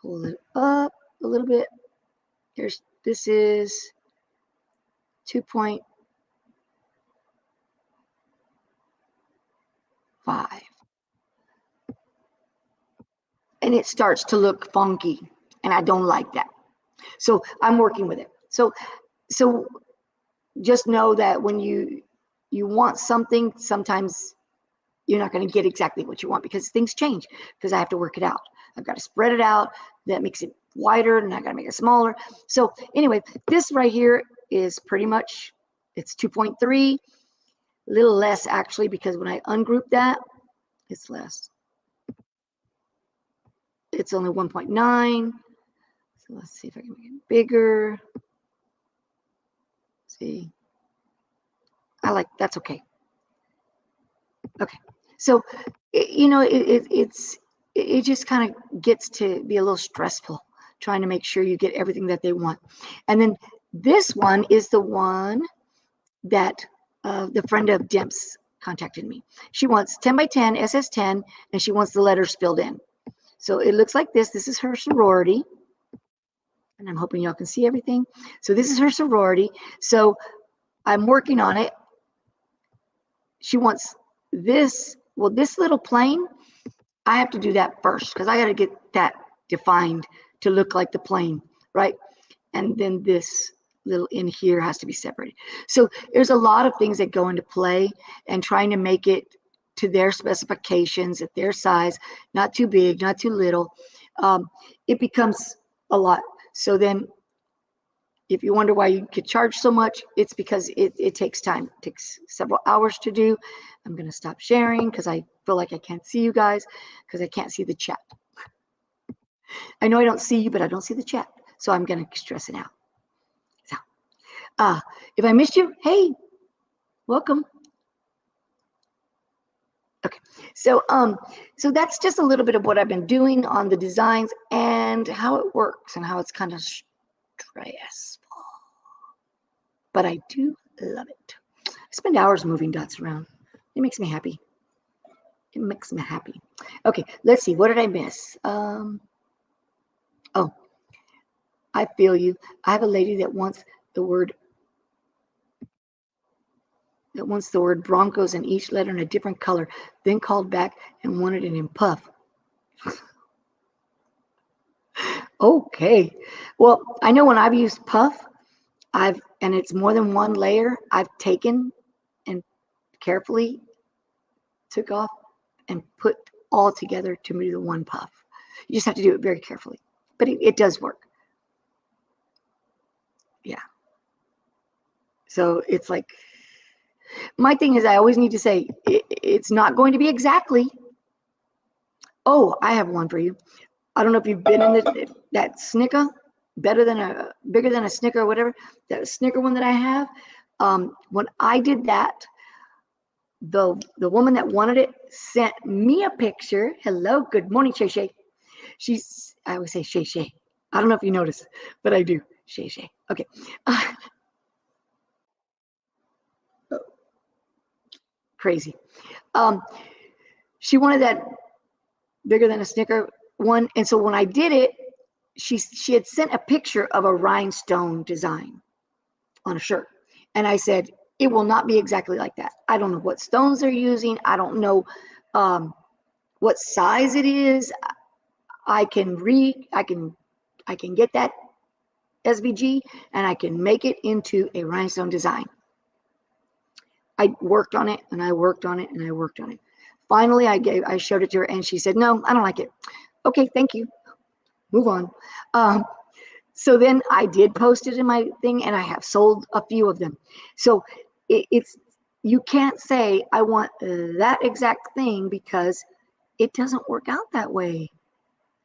pull it up a little bit. This is 2.5. And it starts to look funky, and I don't like that. So I'm working with it. So just know that when you want something, sometimes you're not going to get exactly what you want because things change, because I have to work it out. I've got to spread it out. That makes it wider, and I got to make it smaller. So anyway, this right here is pretty much, it's 2.3, a little less actually, because when I ungroup that, it's less. It's only 1.9. So let's see if I can make it bigger. See, I like, that's okay. Okay, so it just kind of gets to be a little stressful trying to make sure you get everything that they want. And then this one is the one that the friend of Demp's contacted me. She wants 10 by 10 SS10, and she wants the letters filled in. So it looks like this. This is her sorority, and I'm hoping y'all can see everything. So this is her sorority. So I'm working on it. She wants this, well, this little plane, I have to do that first because I got to get that defined to look like the plane, right? And then this little in here has to be separated. So there's a lot of things that go into play, and trying to make it to their specifications at their size, not too big, not too little. It becomes a lot. So then if you wonder why you get charged so much, it's because it takes time. It takes several hours to do. I'm going to stop sharing because I feel like I can't see you guys because I can't see the chat. I know I don't see you, but I don't see the chat. So I'm going to stress it out. So, if I missed you, hey, welcome. Okay, so that's just a little bit of what I've been doing on the designs and how it works and how it's kind of stressful. But I do love it. I spend hours moving dots around. It makes me happy. It makes me happy. Okay, let's see. What did I miss? Oh, I feel you. I have a lady that wants the word Broncos in each letter in a different color, then called back and wanted it in puff. Okay. Well, I know when I've used puff, and it's more than one layer, I've taken and carefully took off and put all together to do the one puff. You just have to do it very carefully, but it does work. Yeah. So it's like, my thing is I always need to say, it's not going to be exactly. Oh, I have one for you. I don't know if you've been in that Snicker, bigger than a Snicker or whatever, that Snicker one that I have. When I did that, the woman that wanted it sent me a picture. Hello, good morning, Shay Shay. I always say Shay Shay. I don't know if you notice, but I do. Shay Shay. Okay. Crazy. She wanted that bigger than a Snicker one, and so when I did it, she had sent a picture of a rhinestone design on a shirt. And I said, it will not be exactly like that. I don't know what stones they're using. I don't know what size it is. I can get that SVG and I can make it into a rhinestone design. I worked on it and I worked on it and I worked on it. Finally, I showed it to her and she said, no, I don't like it. Okay, thank you. Move on. So then I did post it in my thing and I have sold a few of them. So you can't say I want that exact thing because it doesn't work out that way.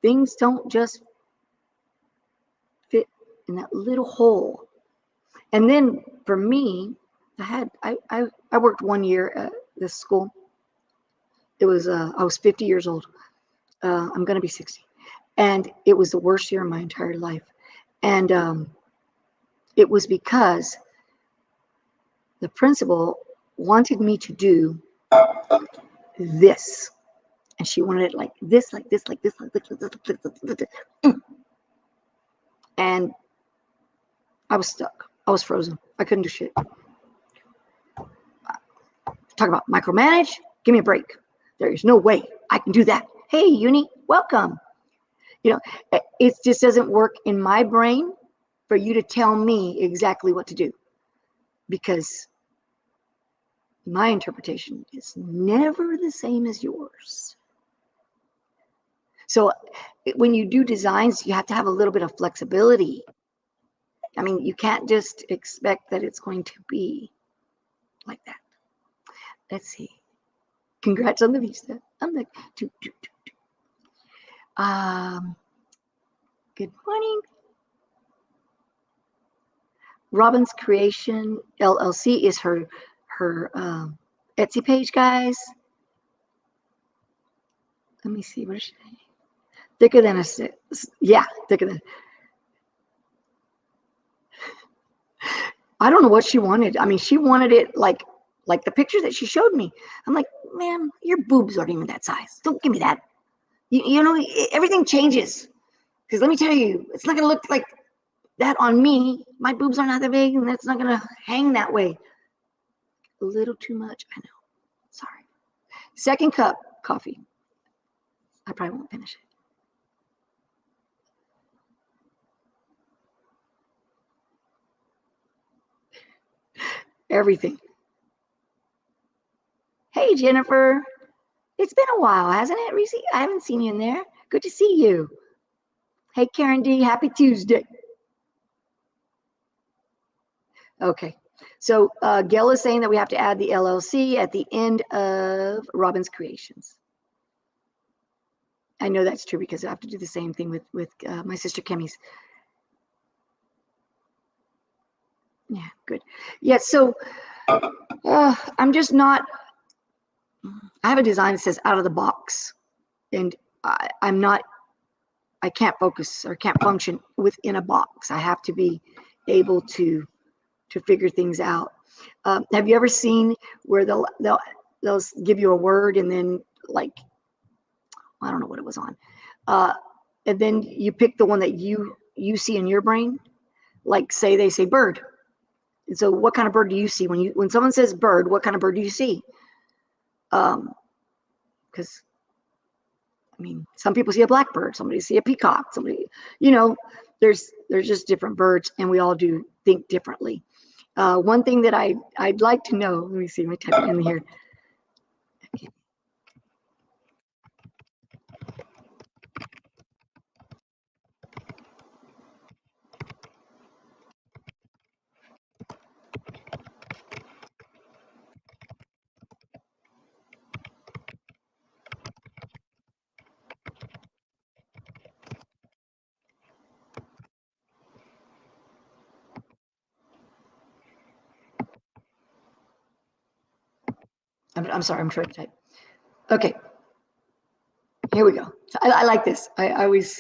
Things don't just fit in that little hole. And then for me, I worked 1 year at this school. It was I was 50 years old. I'm going to be 60. And it was the worst year of my entire life. And it was because the principal wanted me to do this. And she wanted it like this, like this, like this, like this, like this, like this. And I was stuck. I was frozen. I couldn't do shit. Talk about micromanage. Give me a break. There is no way I can do that. Hey, Uni, welcome. You know, it just doesn't work in my brain for you to tell me exactly what to do, because my interpretation is never the same as yours. So when you do designs, you have to have a little bit of flexibility. I mean, you can't just expect that it's going to be like that. Let's see. Congrats on the visa. I'm like, good morning. Robin's Creation LLC is her Etsy page, guys. Let me see. What is she? Thicker than a stick. Yeah, thicker than. I don't know what she wanted. I mean, she wanted it like the picture that she showed me. I'm like, man, your boobs aren't even that size. Don't give me that. You know, everything changes. Because let me tell you, it's not going to look like that on me. My boobs are not that big, and it's not going to hang that way. A little too much, I know. Sorry. Second cup coffee. I probably won't finish it. Everything. Hey, Jennifer. It's been a while, hasn't it, Reese? I haven't seen you in there. Good to see you. Hey, Karen D. Happy Tuesday. Okay. So Gail is saying that we have to add the LLC at the end of Robin's Creations. I know that's true because I have to do the same thing with my sister Kimmy's. Yeah, good. Yeah, so I'm just not, I have a design that says out of the box, and I can't focus or can't function within a box. I have to be able to figure things out. Have you ever seen where they'll give you a word and then, like, I don't know what it was on, and then you pick the one that you see in your brain. Like, say they say bird, and so what kind of bird do you see when someone says bird? What kind of bird do you see? Because I mean, some people see a blackbird, somebody see a peacock, somebody, you know, there's just different birds, and we all do think differently. One thing that I'd like to know, let me see, let me type it in here. Okay. I'm sorry, I'm trying to type. Okay, here we go. So I like this. I always,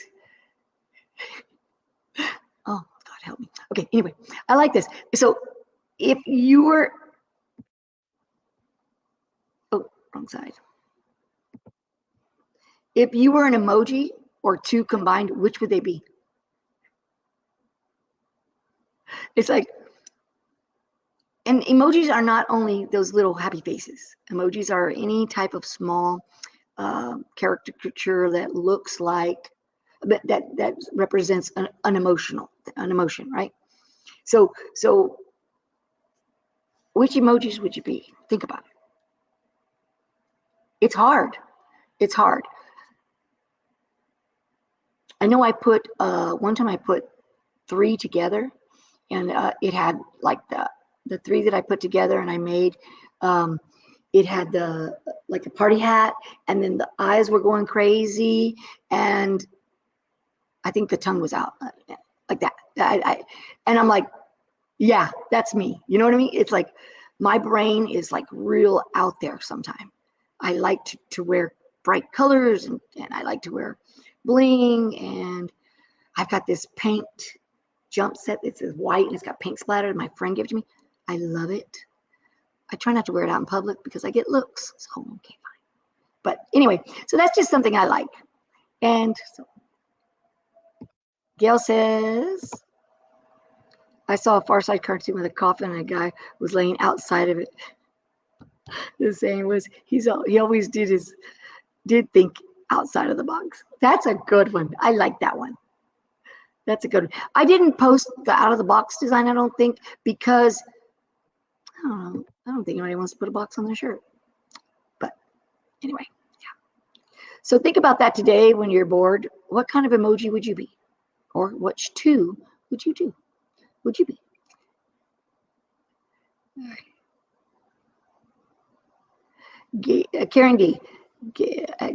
oh, God help me. Okay, anyway, I like this. So if you were, oh, wrong side. If you were an emoji or two combined, which would they be? It's like, and emojis are not only those little happy faces. Emojis are any type of small caricature that looks like, that represents an emotion, right? So which emojis would you be? Think about it. It's hard. It's hard. I know I put, one time I put 3 together, and it had like the 3 that I put together and I made, it had like a party hat, and then the eyes were going crazy, and I think the tongue was out like that. And I'm like, yeah, that's me. You know what I mean? It's like my brain is like real out there sometimes. I like to wear bright colors, and I like to wear bling, and I've got this paint jump set that's white and it's got paint splattered. My friend gave it to me. I love it. I try not to wear it out in public because I get looks. So, okay, fine. But anyway, so that's just something I like. And so Gail says, I saw a Far Side cartoon with a coffin and a guy was laying outside of it. The saying was, he always did think outside of the box. That's a good one. I like that one. That's a good one. I didn't post the out of the box design, I don't think, because I don't know. I don't think anybody wants to put a box on their shirt. But anyway, yeah. So think about that today when you're bored. What kind of emoji would you be? Or which 2 would you do? Would you be? All right. Karen D.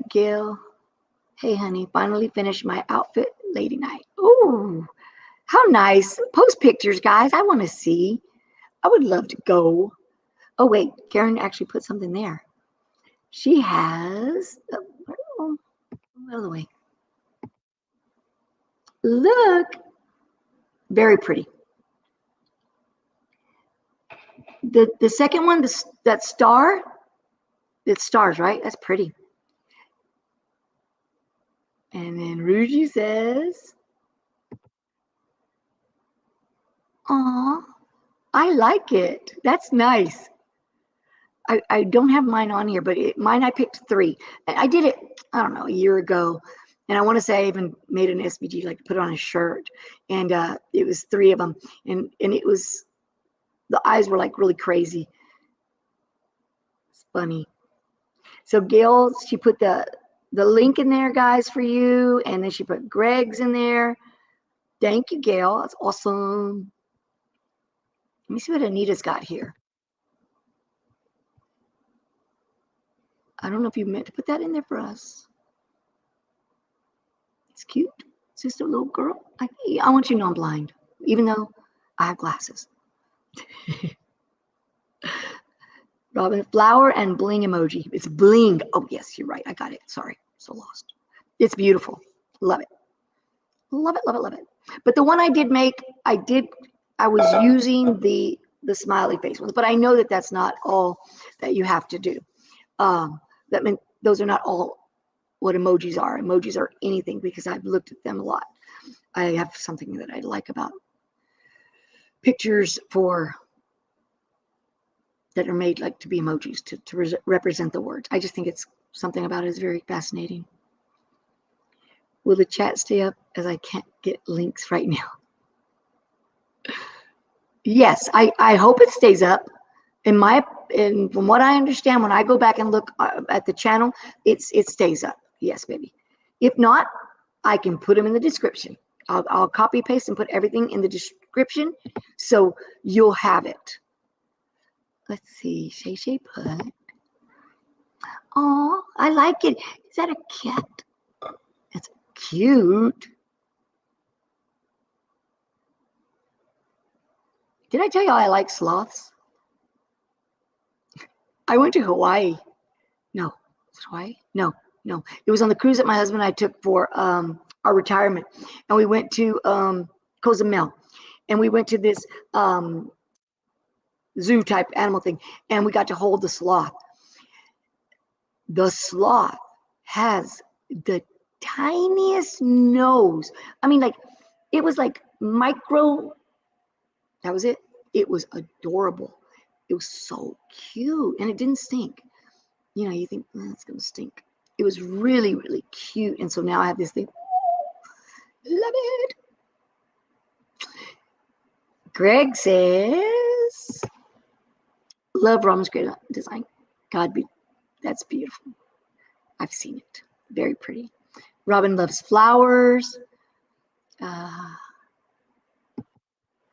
Gail, hey honey, finally finished my outfit lady night. Ooh, how nice. Post pictures, guys. I want to see. I would love to go. Oh, wait. Karen actually put something there. She has, oh, out of the way. Look. Very pretty. The second one, that star, it's stars, right? That's pretty. And then Ruji says, aw, I like it. That's nice. I don't have mine on here, but mine I picked 3. I did it, I don't know, a year ago. And I want to say I even made an SVG, like put on a shirt. And it was 3 of them. And it was, the eyes were like really crazy. It's funny. So Gail, she put the link in there, guys, for you. And then she put Greg's in there. Thank you, Gail. That's awesome. Let me see what Anita's got here. I don't know if you meant to put that in there for us. It's cute. It's just a little girl. I want you to know I'm blind, even though I have glasses. Robin, flower and bling emoji. It's bling. Oh, yes, you're right. I got it. Sorry. So lost. It's beautiful. Love it. Love it, love it, love it. But the one I did make, I was using the smiley face ones, but I know that that's not all that you have to do. That meant those are not all what emojis are. Emojis are anything because I've looked at them a lot. I have something that I like about pictures that are made like to be emojis to represent the words. I just think it's something about it is very fascinating. Will the chat stay up as I can't get links right now? Yes, I hope it stays up. And from what I understand, when I go back and look at the channel, it stays up. Yes, baby. If not, I can put them in the description. I'll copy paste and put everything in the description so you'll have it. Let's see. Shay put. Oh, I like it. Is that a cat? It's cute. Did I tell you I like sloths? I went to Hawaii. No, was it Hawaii? No. It was on the cruise that my husband and I took for our retirement. And we went to Cozumel. And we went to this zoo type animal thing. And we got to hold the sloth. The sloth has the tiniest nose. I mean, like, it was like micro That was it. It was adorable. It was so cute, and it didn't stink. You know, you think, it's going to stink. It was really, really cute. And so now I have this thing. Love it. Greg says, love Robin's great design. God, that's beautiful. I've seen it. Very pretty. Robin loves flowers. Let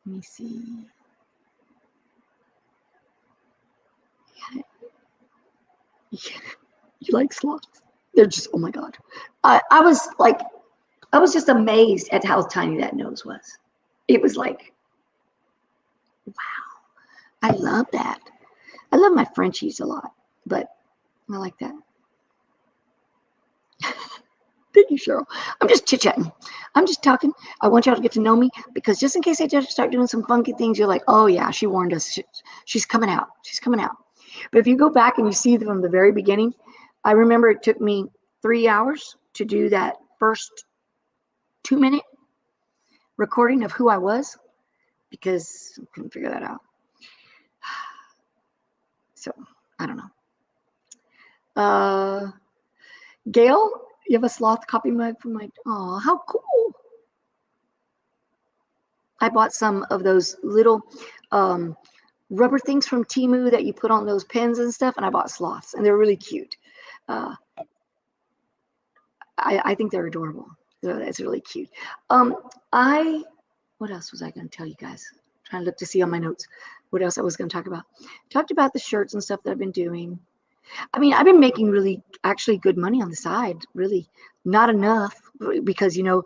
me see. Yeah. You like sloths? They're just, oh my God. I was just amazed at how tiny that nose was. It was like, wow. I love that. I love my Frenchies a lot, but I like that. Thank you, Cheryl. I'm just chit-chatting. I'm just talking. I want y'all to get to know me, because just in case I just start doing some funky things, you're like, oh yeah, she warned us. She's coming out. She's coming out. But if you go back and you see them from the very beginning, I remember it took me 3 hours to do that first 2-minute recording of who I was, because I couldn't figure that out. So I don't know. Gail, you have a sloth coffee mug from my, oh, how cool. I bought some of those little rubber things from Temu that you put on those pens and stuff, and I bought sloths, and they're really cute. I think they're adorable. That's really cute. What else was I going to tell you guys? I'm trying to look to see on my notes what else I was going to talk about. Talked about the shirts and stuff that I've been doing. I mean, I've been making really actually good money on the side. Really not enough, because, you know,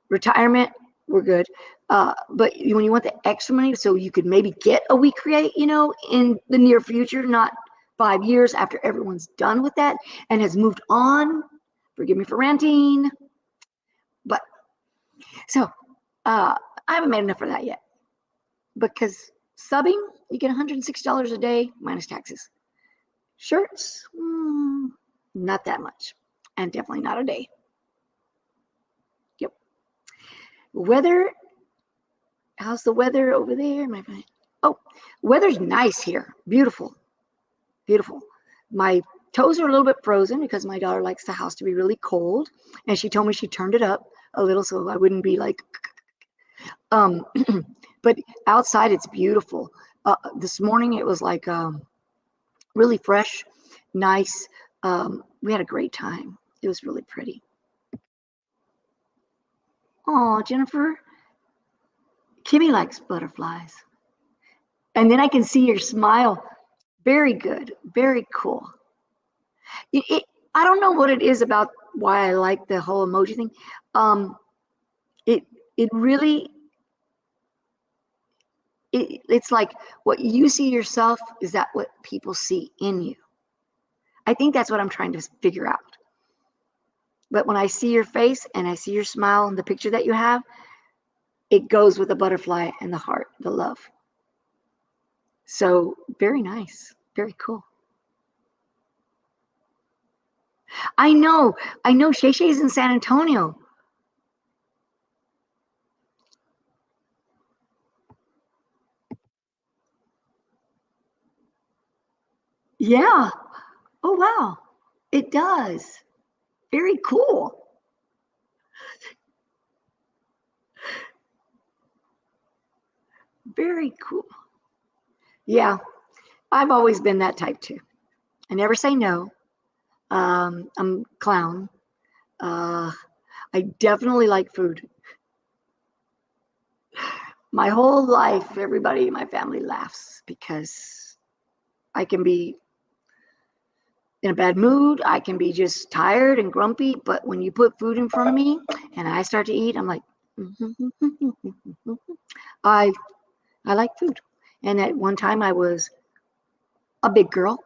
retirement, we're good. But when you want the extra money, so you could maybe get a We Create, you know, in the near future, not 5 years after everyone's done with that and has moved on. Forgive me for ranting. But so I haven't made enough for that yet, because subbing, you get $160 a day minus taxes. Shirts, not that much, and definitely not a day. Yep. Weather, how's the weather over there, my friend? Oh, weather's nice here. Beautiful, beautiful. My toes are a little bit frozen because my daughter likes the house to be really cold, and she told me she turned it up a little so I wouldn't be like, but outside it's beautiful. This morning it was like really fresh, nice. We had a great time. It was really pretty. Oh, Jennifer, Kimmy likes butterflies. And then I can see your smile. Very good. Very cool. I don't know what it is about why I like the whole emoji thing. It really, it's like what you see yourself, is that what people see in you? I think that's what I'm trying to figure out. But when I see your face and I see your smile and the picture that you have, it goes with the butterfly and the heart, the love. So very nice. Very cool. I know. Shay Shay's in San Antonio. Yeah. Oh, wow. It does. Very cool. Very cool. Yeah. I've always been that type too. I never say no. I'm a clown. I definitely like food. My whole life, everybody in my family laughs because I can be in a bad mood. I can be just tired and grumpy. But when you put food in front of me and I start to eat, I'm like, I like food. And at one time I was a big girl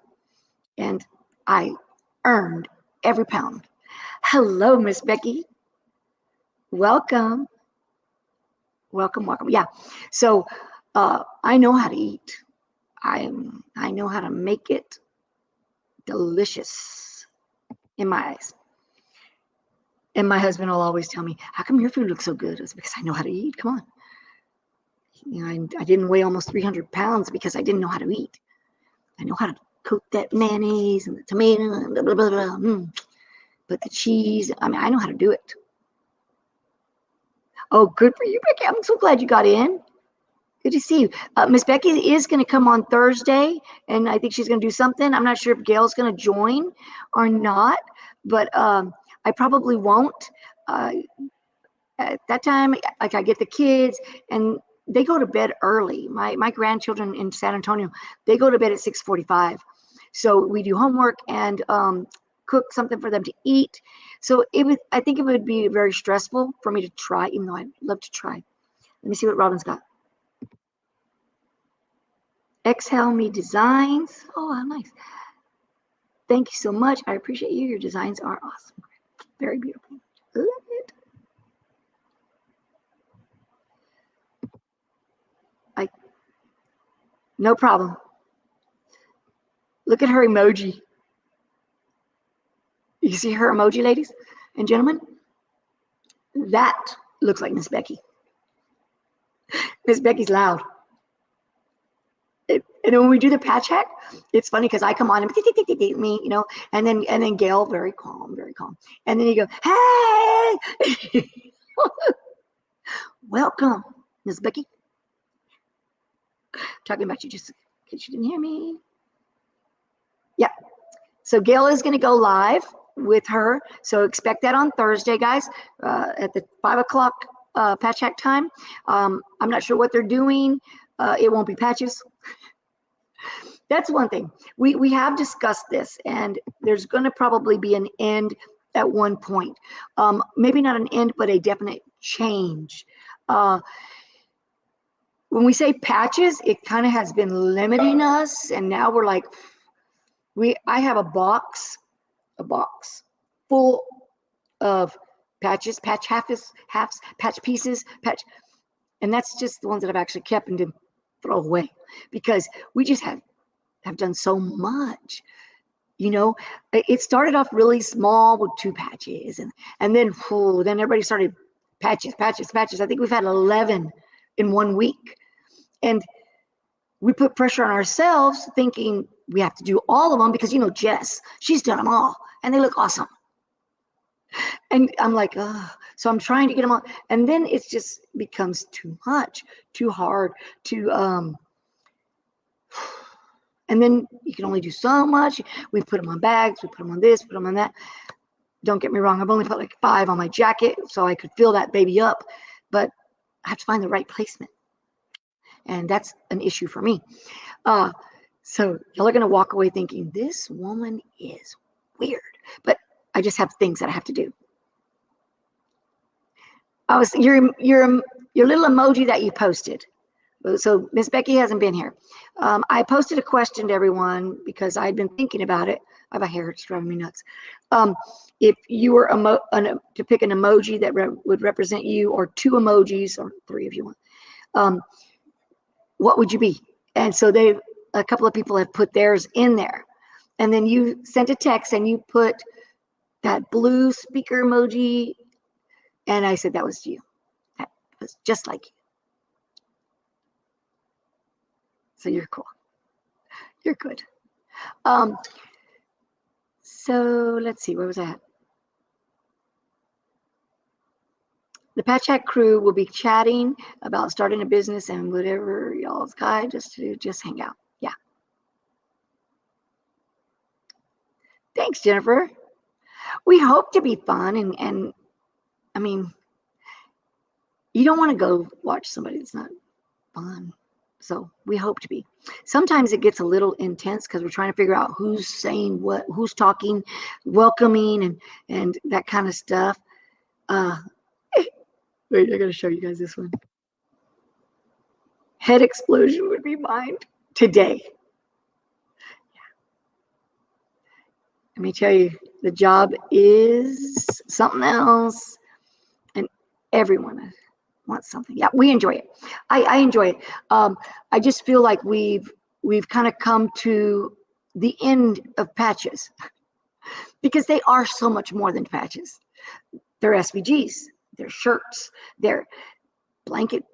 and I earned every pound. Hello, Miss Becky. Welcome. Welcome. Yeah. So I know how to eat. I know how to make it delicious in my eyes. And my husband will always tell me, how come your food looks so good? It's because I know how to eat. Come on. You know, I didn't weigh almost 300 pounds because I didn't know how to eat. I know how to coat that mayonnaise and the tomato and blah, blah, blah, blah. But the cheese, I mean, I know how to do it. Oh, good for you, Becky. I'm so glad you got in. Good to see you. Miss Becky is going to come on Thursday, and I think she's going to do something. I'm not sure if Gail's going to join or not, but I probably won't. At that time, like I get the kids, and they go to bed early. My grandchildren in San Antonio, they go to bed at 6:45. So we do homework and cook something for them to eat. So I think it would be very stressful for me to try, even though I'd love to try. Let me see what Robin's got. Exhale Me Designs. Oh, how nice. Thank you so much. I appreciate you. Your designs are awesome. Very beautiful. Love it. No problem. Look at her emoji. You see her emoji, ladies and gentlemen? That looks like Miss Becky. Miss Becky's loud. And when we do the patch hack, it's funny because I come on and me, you know, and then Gail, very calm, very calm. And then you go, hey, welcome, Miss Becky. Talking about you just in case you didn't hear me. Yeah. So Gail is going to go live with her. So expect that on Thursday, guys, at the 5 o'clock patch hack time. I'm not sure what they're doing. It won't be patches. That's one thing. We have discussed this, and there's going to probably be an end at one point. Maybe not an end, but a definite change. When we say patches, it kind of has been limiting us, and now we're like, I have a box full of patches, patch halves, patch pieces, and that's just the ones that I've actually kept and didn't throw away, because we just have done so much. You know, it started off really small with 2 patches, and then everybody started patches. I think we've had 11 in 1 week, and we put pressure on ourselves thinking we have to do all of them because, you know, Jess, she's done them all and they look awesome. And I'm like, so I'm trying to get them all. And then it just becomes too much, too hard to, and then you can only do so much. We put them on bags, we put them on this, put them on that. Don't get me wrong, I've only put like 5 on my jacket so I could fill that baby up, but I have to find the right placement. And that's an issue for me. So y'all are going to walk away thinking, this woman is weird. But I just have things that I have to do. Your little emoji that you posted. So Miss Becky hasn't been here. I posted a question to everyone because I'd been thinking about it. I have a hair, it's driving me nuts. If you were to pick an emoji that would represent you, or 2 emojis, or 3 if you want, what would you be? And so a couple of people have put theirs in there. And then you sent a text and you put that blue speaker emoji. And I said, that was you. That was just like you. So you're cool. You're good. So let's see, where was I at? The Patch Hack crew will be chatting about starting a business and whatever y'all's guide just hang out. Yeah. Thanks, Jennifer. We hope to be fun, and I mean, you don't want to go watch somebody that's not fun. So we hope to be. Sometimes it gets a little intense because we're trying to figure out who's saying what, who's talking, welcoming, and that kind of stuff. Wait, I gotta show you guys this one. Head explosion would be mine today. Yeah. Let me tell you, the job is something else, and everyone wants something. Yeah, we enjoy it. I enjoy it. I just feel like we've kind of come to the end of patches because they are so much more than patches. They're SVGs, they're shirts, they're blanket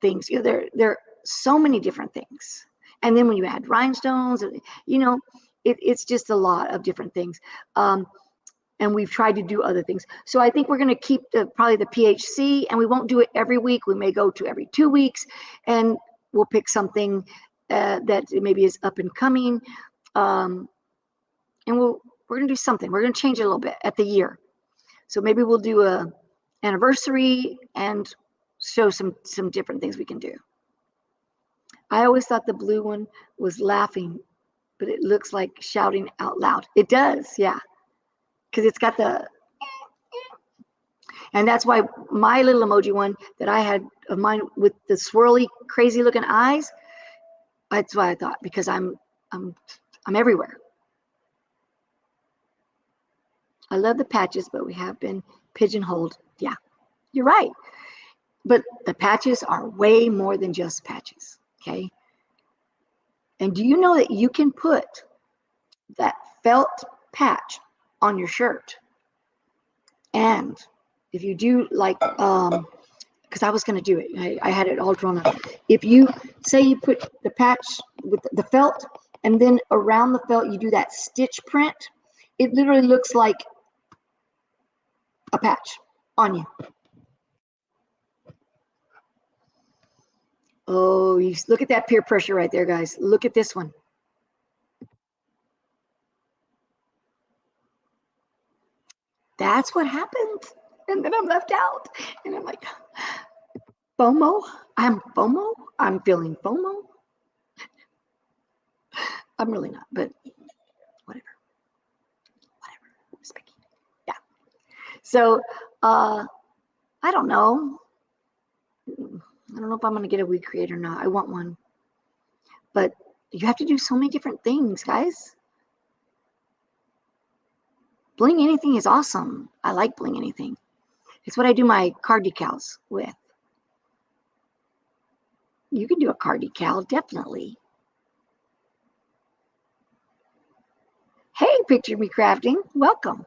things. You know, there are so many different things. And then when you add rhinestones, you know, it's just a lot of different things. And we've tried to do other things. So I think we're going to keep probably the PHC, and we won't do it every week. We may go to every 2 weeks, and we'll pick something that maybe is up and coming. And we're going to do something. We're going to change it a little bit at the year. So maybe we'll do a anniversary and show some different things we can do. I always thought the blue one was laughing, but it looks like shouting out loud. It does, yeah. Because it's got the, and that's why my little emoji one that I had of mine with the swirly, crazy looking eyes, that's why I thought, because I'm everywhere. I love the patches, but we have been pigeonholed. Yeah, you're right. But the patches are way more than just patches, okay? And do you know that you can put that felt patch on your shirt? And if you do like, because I was going to do it, I had it all drawn up. If you say you put the patch with the felt, and then around the felt you do that stitch print, it literally looks like a patch on you. Oh, you look at that peer pressure right there, guys. Look at this one. That's what happened. And then I'm left out. And I'm like, FOMO? I'm FOMO? I'm feeling FOMO? I'm really not, but whatever. Whatever. Spiky. Yeah. So, I don't know. I don't know if I'm going to get a wig create or not. I want one. But you have to do so many different things, guys. Bling anything is awesome. I like bling anything. It's what I do my card decals with. You can do a card decal, definitely. Hey, Picture Me Crafting, welcome.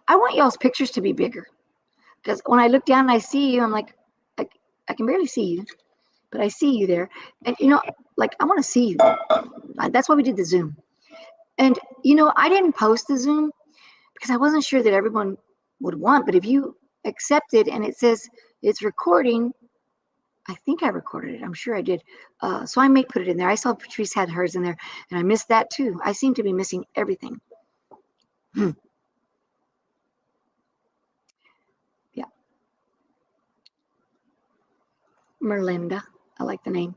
I want y'all's pictures to be bigger. Because when I look down and I see you, I'm like, I can barely see you, but I see you there. And, you know, like, I want to see you. That's why we did the Zoom. And, you know, I didn't post the Zoom because I wasn't sure that everyone would want. But if you accept it and it says it's recording, I think I recorded it. I'm sure I did. So I may put it in there. I saw Patrice had hers in there, and I missed that too. I seem to be missing everything. Yeah. Merlinda. I like the name.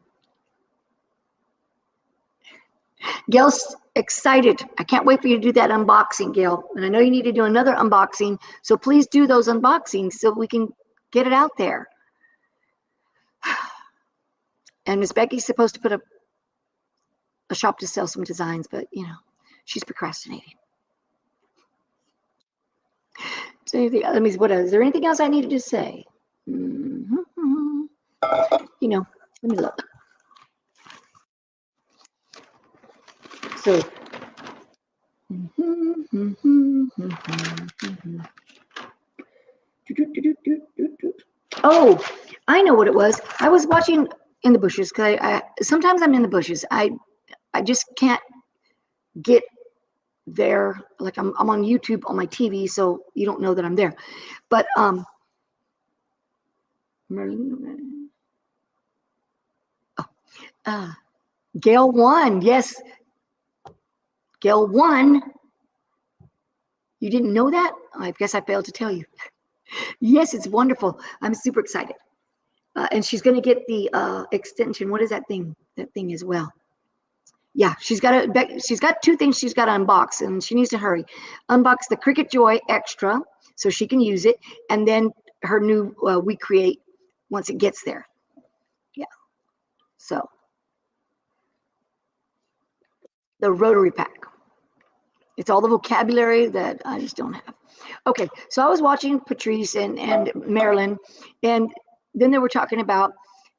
Gail's excited. I can't wait for you to do that unboxing, Gail. And I know you need to do another unboxing. So please do those unboxings so we can get it out there. And Miss Becky's supposed to put a shop to sell some designs, but, you know, she's procrastinating. So let me see, is there anything else I needed to say? You know, let me look. So, oh, I know what it was. I was watching In the Bushes because sometimes I'm in the bushes. I just can't get there. Like I'm on YouTube on my TV, so you don't know that I'm there. But Gail won. Yes, Gail won. You didn't know that? I guess I failed to tell you. Yes, it's wonderful. I'm super excited. And she's going to get the extension. What is that thing? That thing as well. Yeah, she's got two things she's got to unbox, and she needs to hurry. Unbox the Cricut Joy Extra so she can use it, and then her new We Create once it gets there. Yeah. So the rotary pack. It's all the vocabulary that I just don't have. Okay, so I was watching Patrice and Marilyn, and then they were talking about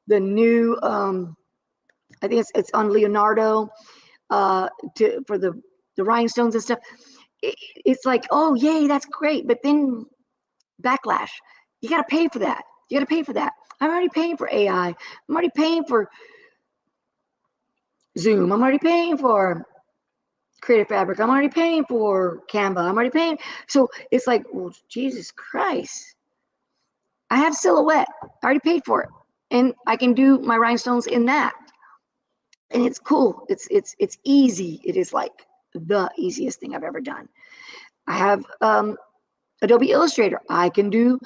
the new, I think it's on Leonardo for the rhinestones and stuff. It's like, oh, yay, that's great. But then backlash. You got to pay for that. You got to pay for that. I'm already paying for AI. I'm already paying for Zoom. I'm already paying for Creative Fabric. I'm already paying for Canva. I'm already paying. So it's like, well, Jesus Christ. I have Silhouette. I already paid for it. And I can do my rhinestones in that. And it's cool. It's easy. It is like the easiest thing I've ever done. I have Adobe Illustrator. I can do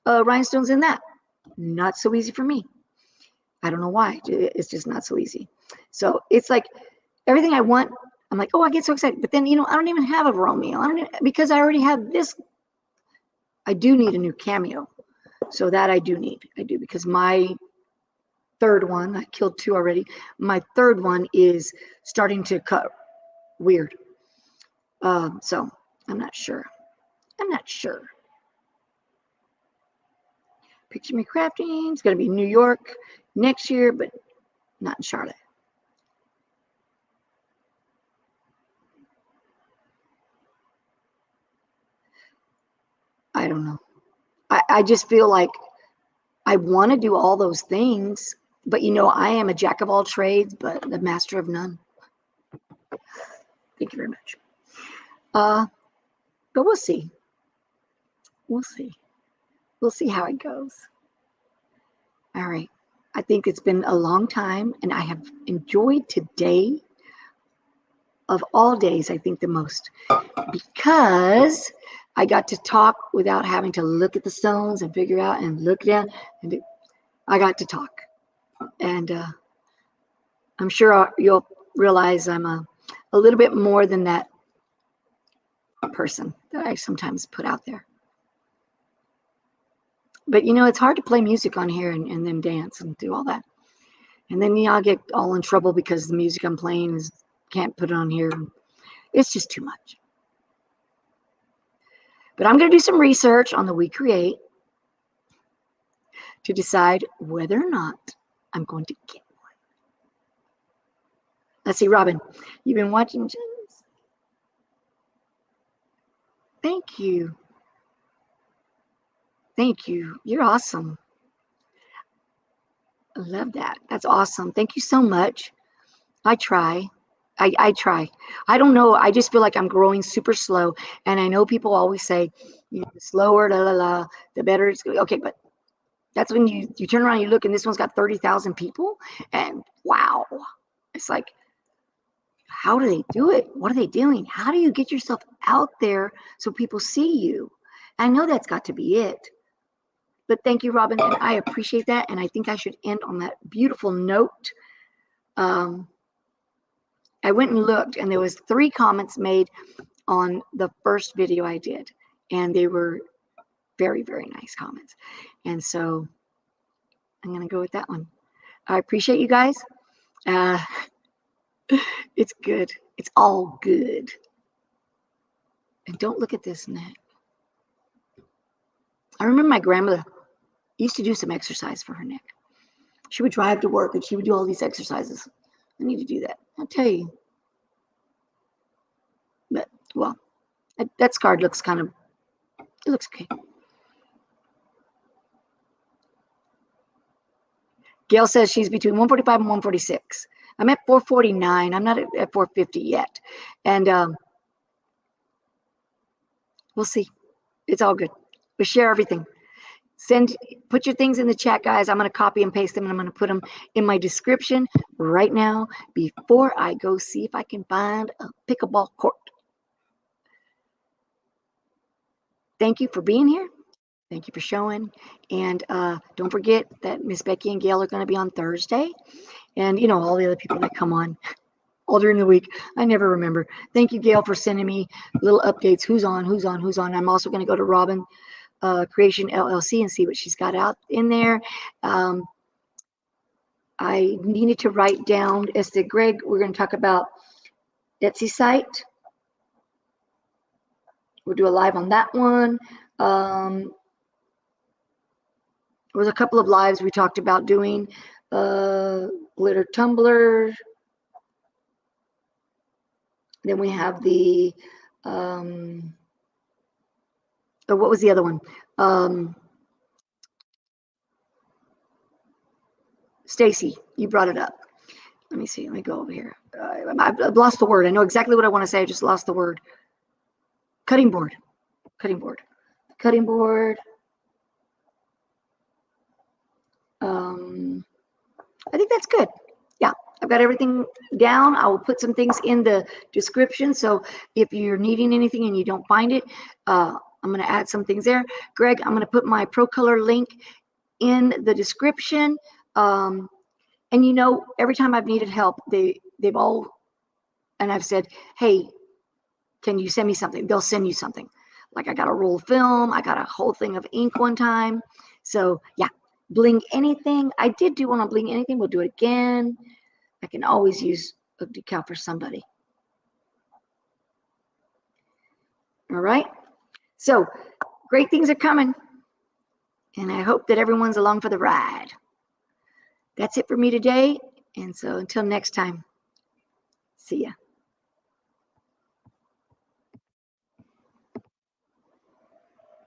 rhinestones in that. Not so easy for me. I don't know why. It's just not so easy. So it's like everything I want, I'm like, oh, I get so excited. But then, I don't even have a Romeo. Because I already have this. I do need a new Cameo. So that I do need. I do, because my third one, I killed 2 already. My third one is starting to cut weird. So I'm not sure. Picture Me Crafting is going to be in New York next year, but not in Charlotte. I don't know. I just feel like I want to do all those things, but I am a jack of all trades, but the master of none. Thank you very much. But we'll see. We'll see how it goes. All right. I think it's been a long time, and I have enjoyed today of all days, I think the most, because I got to talk without having to look at the stones and figure out and look down. And I got to talk. And I'm sure you'll realize I'm a little bit more than that person that I sometimes put out there. But it's hard to play music on here and then dance and do all that. And then I'll get all in trouble because the music I'm playing can't put it on here. It's just too much. But I'm going to do some research on the We Create to decide whether or not I'm going to get one. Let's see, Robin, you've been watching Jens? Thank you. Thank you. You're awesome. I love that. That's awesome. Thank you so much. I try. I try. I don't know. I just feel like I'm growing super slow. And I know people always say, the slower, the better it's going. Okay, but that's when you turn around, you look, and this one's got 30,000 people. And wow. It's like, how do they do it? What are they doing? How do you get yourself out there so people see you? I know that's got to be it. But thank you, Robin, and I appreciate that. And I think I should end on that beautiful note. I went and looked, and there was 3 comments made on the first video I did, and they were very, very nice comments. And so I'm going to go with that one. I appreciate you guys. It's good. It's all good. And don't look at this neck. I remember my grandmother used to do some exercise for her neck. She would drive to work and she would do all these exercises. I need to do that. I'll tell you. But, well, that scar looks it looks okay. Gail says she's between 145 and 146. I'm at 449. I'm not at 450 yet. And we'll see. It's all good. We share everything. Put your things in the chat, guys. I'm going to copy and paste them, and I'm going to put them in my description right now before I go see if I can find a pickleball court. Thank you for being here. Thank you for showing. And don't forget that Miss Becky and Gail are going to be on Thursday. And, all the other people that come on all during the week. I never remember. Thank you, Gail, for sending me little updates. Who's on. I'm also going to go to Robin Creation LLC and see what she's got out in there. I needed to write down, as did Greg, we're going to talk about Etsy site. We'll do a live on that one. There was a couple of lives we talked about doing. Glitter tumbler. Then we have the what was the other one? Stacy, you brought it up. Let me see. Let me go over here. I've lost the word. I know exactly what I want to say. I just lost the word. Cutting board. Cutting board. Cutting board. I think that's good. Yeah, I've got everything down. I will put some things in the description. So if you're needing anything and you don't find it, I'm going to add some things there. Greg, I'm going to put my ProColor link in the description. And you know, every time I've needed help, they've all, and I've said, hey, can you send me something? They'll send you something. Like I got a roll of film. I got a whole thing of ink one time. So yeah, bling anything. I did do one on bling anything. We'll do it again. I can always use a decal for somebody. All right. So great things are coming. And I hope that everyone's along for the ride. That's it for me today. And so until next time, see ya.